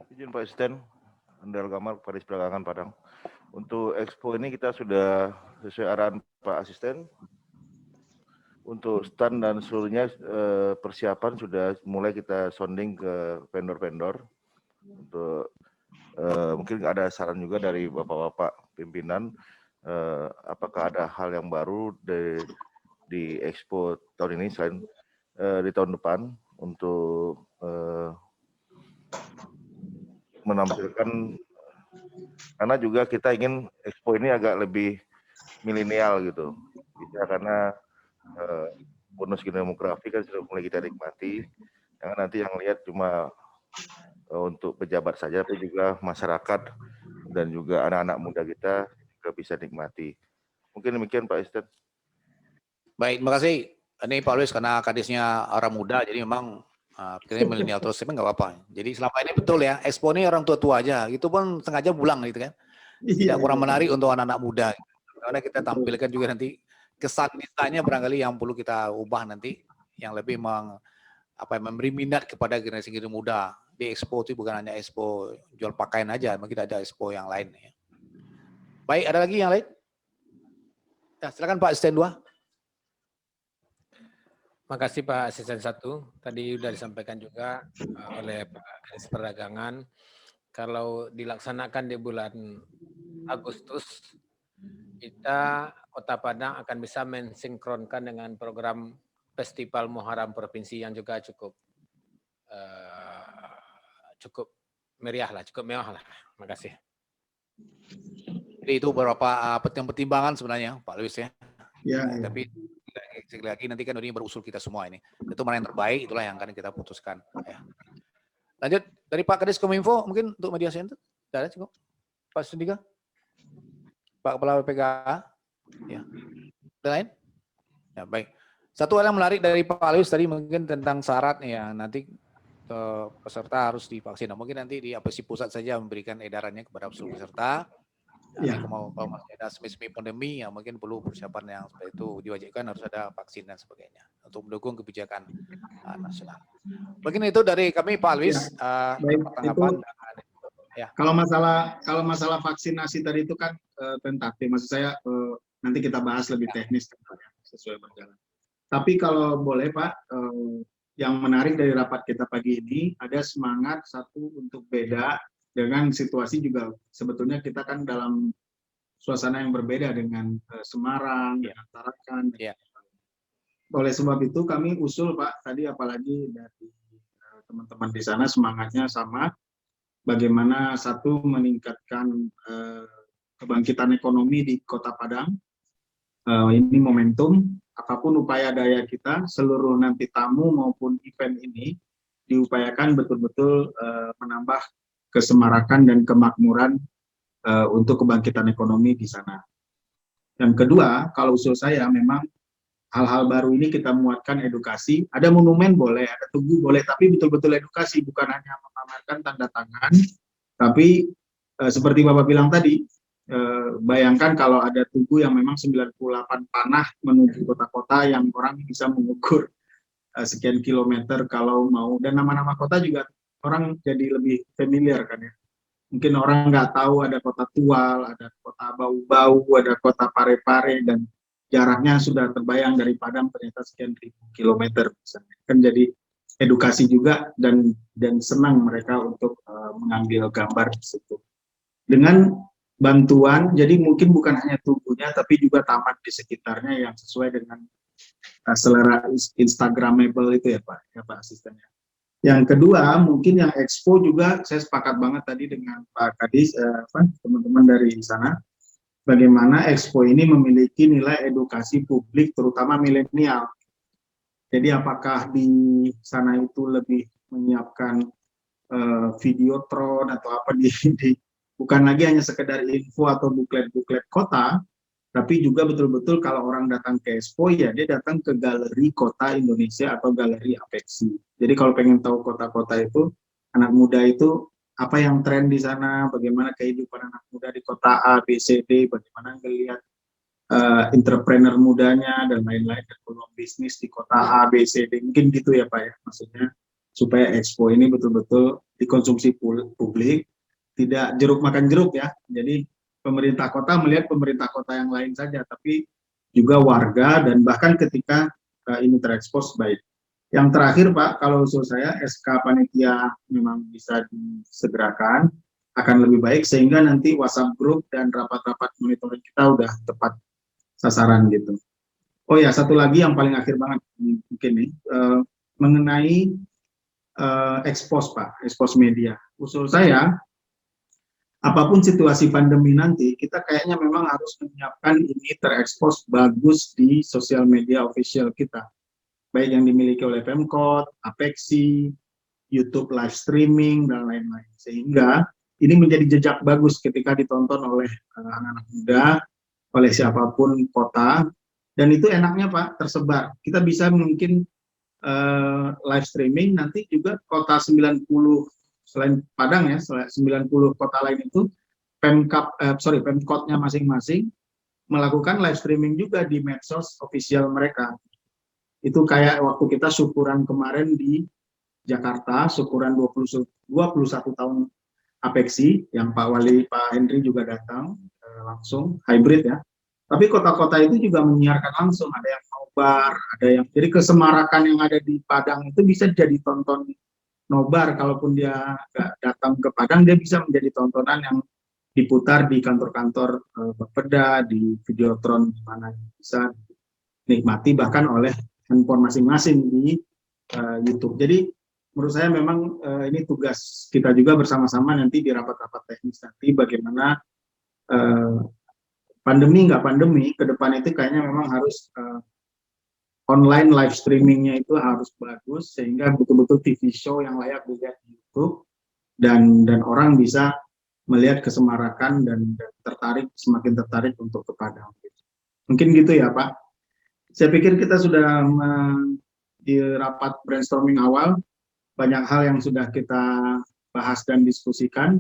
Izin Pak Asisten, Andal Gamal, Kadis Perdagangan Padang. Untuk expo ini kita sudah sesuai arahan Pak Asisten. Untuk stand dan seluruhnya persiapan sudah mulai kita sounding ke vendor-vendor. Untuk mungkin ada saran juga dari bapak-bapak pimpinan, apakah ada hal yang baru di expo tahun ini selain di tahun depan untuk menampilkan, karena juga kita ingin expo ini agak lebih milenial gitu, bisa karena bonus demografi kan sudah mulai kita nikmati, jangan nanti yang lihat cuma untuk pejabat saja, tapi juga masyarakat dan juga anak-anak muda kita juga bisa nikmati. Mungkin demikian Pak Asisten. Baik, terima kasih. Ini Pak Luis karena kadisnya orang muda, jadi memang pikirnya milenial terus, tapi nggak apa-apa. Jadi selama ini betul ya, expo ini orang tua-tua aja, itu pun sengaja pulang gitu kan. Tidak kurang menarik untuk anak-anak muda. Karena kita tampilkan juga nanti kesan mintanya barangkali yang perlu kita ubah nanti, yang lebih memberi minat kepada generasi muda. Di expo itu bukan hanya expo jual pakaian aja, mungkin ada expo yang lain. Ya. Baik, ada lagi yang lain? Nah, silakan Pak Asisten 2. Makasih Pak Asisten 1. Tadi sudah disampaikan juga oleh Pak Kadis Perdagangan. Kalau dilaksanakan di bulan Agustus, kita Kota Padang akan bisa mensinkronkan dengan program Festival Muharram Provinsi yang juga cukup meriah lah, cukup mewah lah. Makasih. Jadi itu beberapa pertimbangan sebenarnya Pak Luis ya. Ya, Tapi sekali lagi nanti kan ini berusul kita semua ini. Itu mana yang terbaik, itulah yang akan kita putuskan. Ya. Lanjut dari Pak Kadis Kominfo mungkin untuk media center. Ada cukup. Pak Sundika. Pak Kepala BPKA. Ya. Ada lain? Ya, baik. Satu hal yang menarik dari Pak Luis tadi mungkin tentang syarat ya, nanti peserta harus divaksin. Nah, mungkin nanti di APSI pusat saja memberikan edarannya kepada seluruh peserta. Ya. Kalau masih ada semi pandemi ya mungkin perlu persiapan yang seperti itu, diwajibkan harus ada vaksin dan sebagainya untuk mendukung kebijakan nasional. Mungkin itu dari kami Pak Luis. Baik, tanggapan. Ya. Kalau masalah vaksinasi tadi itu kan tentatif, maksud saya nanti kita bahas lebih teknis sesuai berjalan. Tapi kalau boleh Pak, yang menarik dari rapat kita pagi ini ada semangat satu untuk beda dengan situasi juga, sebetulnya kita kan dalam suasana yang berbeda dengan Semarang, dengan Tarakan. Oleh sebab itu kami usul Pak, tadi apalagi dari teman-teman di sana semangatnya sama, bagaimana satu meningkatkan kebangkitan ekonomi di Kota Padang. Ini momentum, apapun upaya daya kita, seluruh nanti tamu maupun event ini diupayakan betul-betul menambah kesemarakan dan kemakmuran untuk kebangkitan ekonomi di sana. Dan kedua, kalau usul saya memang hal-hal baru ini kita muatkan edukasi. Ada monumen boleh, ada tugu boleh, tapi betul-betul edukasi, bukan hanya memamerkan tanda tangan, tapi seperti Bapak bilang tadi, bayangkan kalau ada tugu yang memang 98 panah menuju kota-kota yang orang bisa mengukur sekian kilometer kalau mau, dan nama-nama kota juga orang jadi lebih familiar kan ya. Mungkin orang nggak tahu ada kota Tual, ada kota Bau-Bau, ada kota Pare-Pare, dan jaraknya sudah terbayang dari Padang ternyata sekian ribu kilometer misalnya. Kan jadi edukasi juga dan senang mereka untuk mengambil gambar di situ. Dengan bantuan, jadi mungkin bukan hanya tubuhnya tapi juga taman di sekitarnya yang sesuai dengan selera Instagramable itu ya Pak Asistennya. Yang kedua, mungkin yang expo juga saya sepakat banget tadi dengan Pak Kadis, teman-teman dari sana, bagaimana expo ini memiliki nilai edukasi publik terutama milenial. Jadi apakah di sana itu lebih menyiapkan videotron atau apa bukan lagi hanya sekedar info atau buklet-buklet kota, tapi juga betul-betul kalau orang datang ke expo ya dia datang ke galeri kota Indonesia atau galeri APEXI. Jadi kalau pengen tahu kota-kota itu, anak muda itu apa yang tren di sana, bagaimana kehidupan anak muda di kota A, B, C, D, bagaimana ngelihat entrepreneur mudanya dan lain-lain, dan peluang bisnis di kota A, B, C, D, mungkin gitu ya Pak ya, maksudnya supaya expo ini betul-betul dikonsumsi publik, tidak jeruk makan jeruk ya, jadi pemerintah kota melihat pemerintah kota yang lain saja, tapi juga warga dan bahkan ketika ini terekspos baik. Yang terakhir Pak, kalau usul saya SK panitia memang bisa disegerakan, akan lebih baik sehingga nanti WhatsApp grup dan rapat-rapat monitoring kita udah tepat sasaran gitu. Oh ya, satu lagi yang paling akhir banget mungkin nih, mengenai expose Pak, expose media. Usul saya, apapun situasi pandemi nanti, kita kayaknya memang harus menyiapkan ini terekspos bagus di sosial media official kita. Baik yang dimiliki oleh Pemkot, Apexi, YouTube live streaming, dan lain-lain. Sehingga ini menjadi jejak bagus ketika ditonton oleh anak-anak muda, oleh siapapun kota, dan itu enaknya Pak, tersebar. Kita bisa mungkin live streaming, nanti juga kota 90, selain Padang ya, 90 kota lain itu, Pemkotnya masing-masing, melakukan live streaming juga di medsos official mereka. Itu kayak waktu kita syukuran kemarin di Jakarta, syukuran 21 tahun Apexi, yang Pak Wali, Pak Henry juga datang langsung, hybrid ya. Tapi kota-kota itu juga menyiarkan langsung, ada yang nobar, ada yang, jadi kesemarakan yang ada di Padang itu bisa jadi tonton nobar, kalaupun dia nggak datang ke Padang, dia bisa menjadi tontonan yang diputar di kantor-kantor Bapeda, di Videotron, di mana bisa nikmati bahkan oleh handphone masing-masing di YouTube. Jadi menurut saya memang ini tugas kita juga bersama-sama nanti di rapat-rapat teknis nanti bagaimana pandemi nggak pandemi ke depan itu kayaknya memang harus online live streamingnya itu harus bagus sehingga betul-betul TV show yang layak dilihat di YouTube dan orang bisa melihat kesemarakan dan semakin tertarik untuk ke Padang. Mungkin gitu ya Pak. Saya pikir kita sudah di rapat brainstorming awal, banyak hal yang sudah kita bahas dan diskusikan.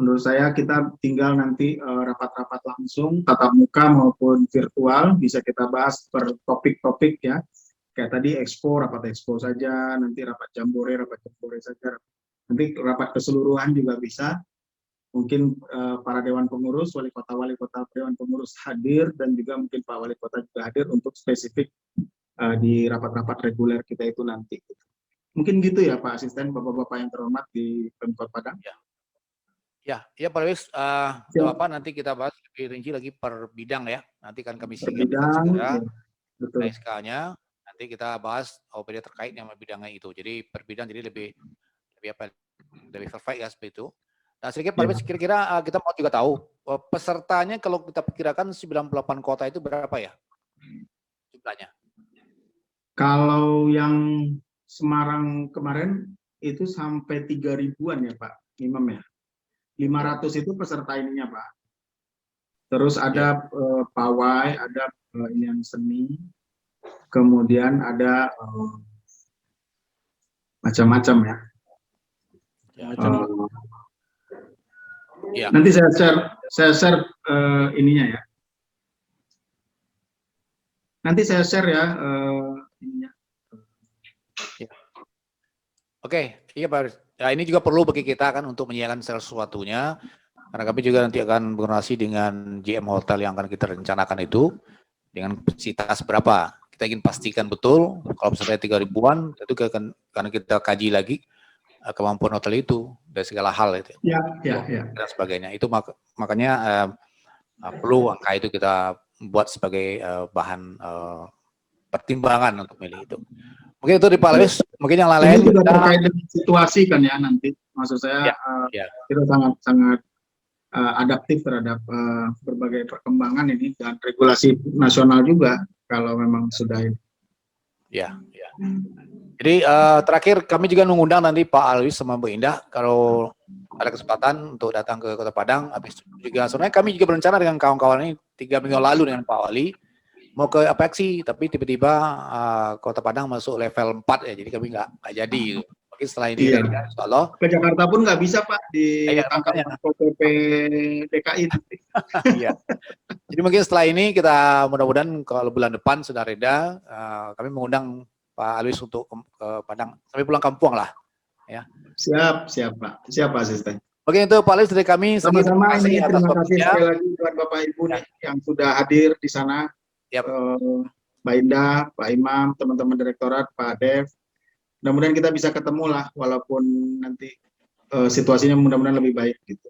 Menurut saya kita tinggal nanti rapat-rapat langsung, tatap muka maupun virtual, bisa kita bahas per topik-topik ya. Kayak tadi rapat expo saja, nanti rapat jambore saja. Nanti rapat keseluruhan juga bisa. Mungkin para dewan pengurus, wali kota, dewan pengurus hadir, dan juga mungkin Pak Wali Kota juga hadir untuk spesifik di rapat-rapat reguler kita itu nanti. Mungkin gitu ya Pak Asisten, Bapak-Bapak yang terhormat di Pemkot Padang. Ya Pak Lewis, Bapak nanti kita bahas lebih rinci lagi per bidang ya. Nanti kan kami singkatkan segera SK-nya, nanti kita bahas OPD terkait dengan bidangnya itu. Jadi per bidang jadi lebih perfect ya seperti itu. Nah, sedikit Pak Lewis, kira-kira kita mau juga tahu pesertanya kalau kita perkirakan 98 kota itu berapa ya jumlahnya? Kalau yang Semarang kemarin itu sampai 3.000-an ya Pak Imam ya. 500 itu peserta ininya Pak. Terus ada pawai, ada yang seni, kemudian ada macam-macam ya. Nanti saya share ininya ya. Nanti saya share ya ininya. Oke, iya Pak. Ya, ini juga perlu bagi kita kan untuk menyiapkan sesuatunya. Karena kami juga nanti akan berkoordinasi dengan GM Hotel yang akan kita rencanakan itu dengan kapasitas berapa. Kita ingin pastikan betul kalau misalnya 3.000-an itu karena kita kaji lagi kemampuan hotel itu dari segala hal itu. Ya. Dan sebagainya. Itu makanya perlu angka itu kita buat sebagai bahan pertimbangan untuk milih itu. Mungkin itu di Pak Lewis, mungkin yang lain-lain. Ini juga terkait dengan situasi kan ya nanti. Maksud saya kita sangat adaptif terhadap berbagai perkembangan ini dan regulasi nasional juga kalau memang sudah ini. Ya. Jadi terakhir kami juga mengundang nanti Pak Alwis sama Bu Indah kalau ada kesempatan untuk datang ke Kota Padang. Habis itu juga sebenarnya kami juga berencana dengan kawan-kawan ini 3 minggu lalu dengan Pak Wali mau ke Apexi, tapi tiba-tiba Kota Padang masuk level 4 ya, jadi kami nggak jadi. Mungkin setelah ini insya Allah. Ke Jakarta pun nggak bisa Pak, ditangkap PP DKI nanti. Iya. Jadi mungkin setelah ini kita mudah-mudahan kalau bulan depan sudah reda, kami mengundang Pak Alwis untuk ke Padang sampai pulang kampung lah. Ya. Siap Pak. Siap Pak Asisten. Oke, itu Pak Alex dari kami. Sama-sama, ini atas terima kasih waktunya. sekali lagi buat Bapak Ibu nih yang sudah hadir di sana. Yap. Mbak Indah, Pak Imam, teman-teman direktorat, Pak Dev. Mudah-mudahan kita bisa ketemu lah, walaupun nanti situasinya mudah-mudahan lebih baik gitu.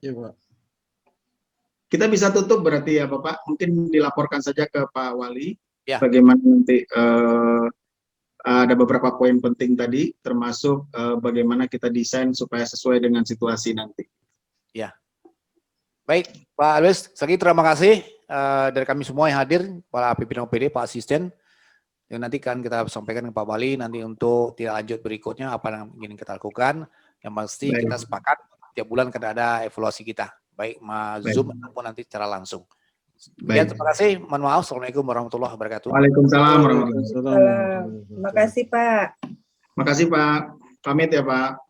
Iya, Pak. Kita bisa tutup berarti ya Bapak, mungkin dilaporkan saja ke Pak Wali, Ya. bagaimana nanti ada beberapa poin penting tadi, termasuk bagaimana kita desain supaya sesuai dengan situasi nanti. Ya. Baik, Pak Alex, sekali terima kasih dari kami semua yang hadir, para pimpinan OPD, Pak Asisten, yang nanti kan kita sampaikan ke Pak Wali nanti untuk tindak lanjut berikutnya apa yang ingin kita lakukan. Yang pasti Baik. kita sepakat tiap bulan akan ada evaluasi kita, baik Zoom maupun nanti secara langsung. Ya, terima kasih. Mohon maaf. Assalamualaikum warahmatullahi wabarakatuh. Waalaikumsalam warahmatullahi wabarakatuh. Terima kasih Pak. Makasih Pak. Pamit ya Pak.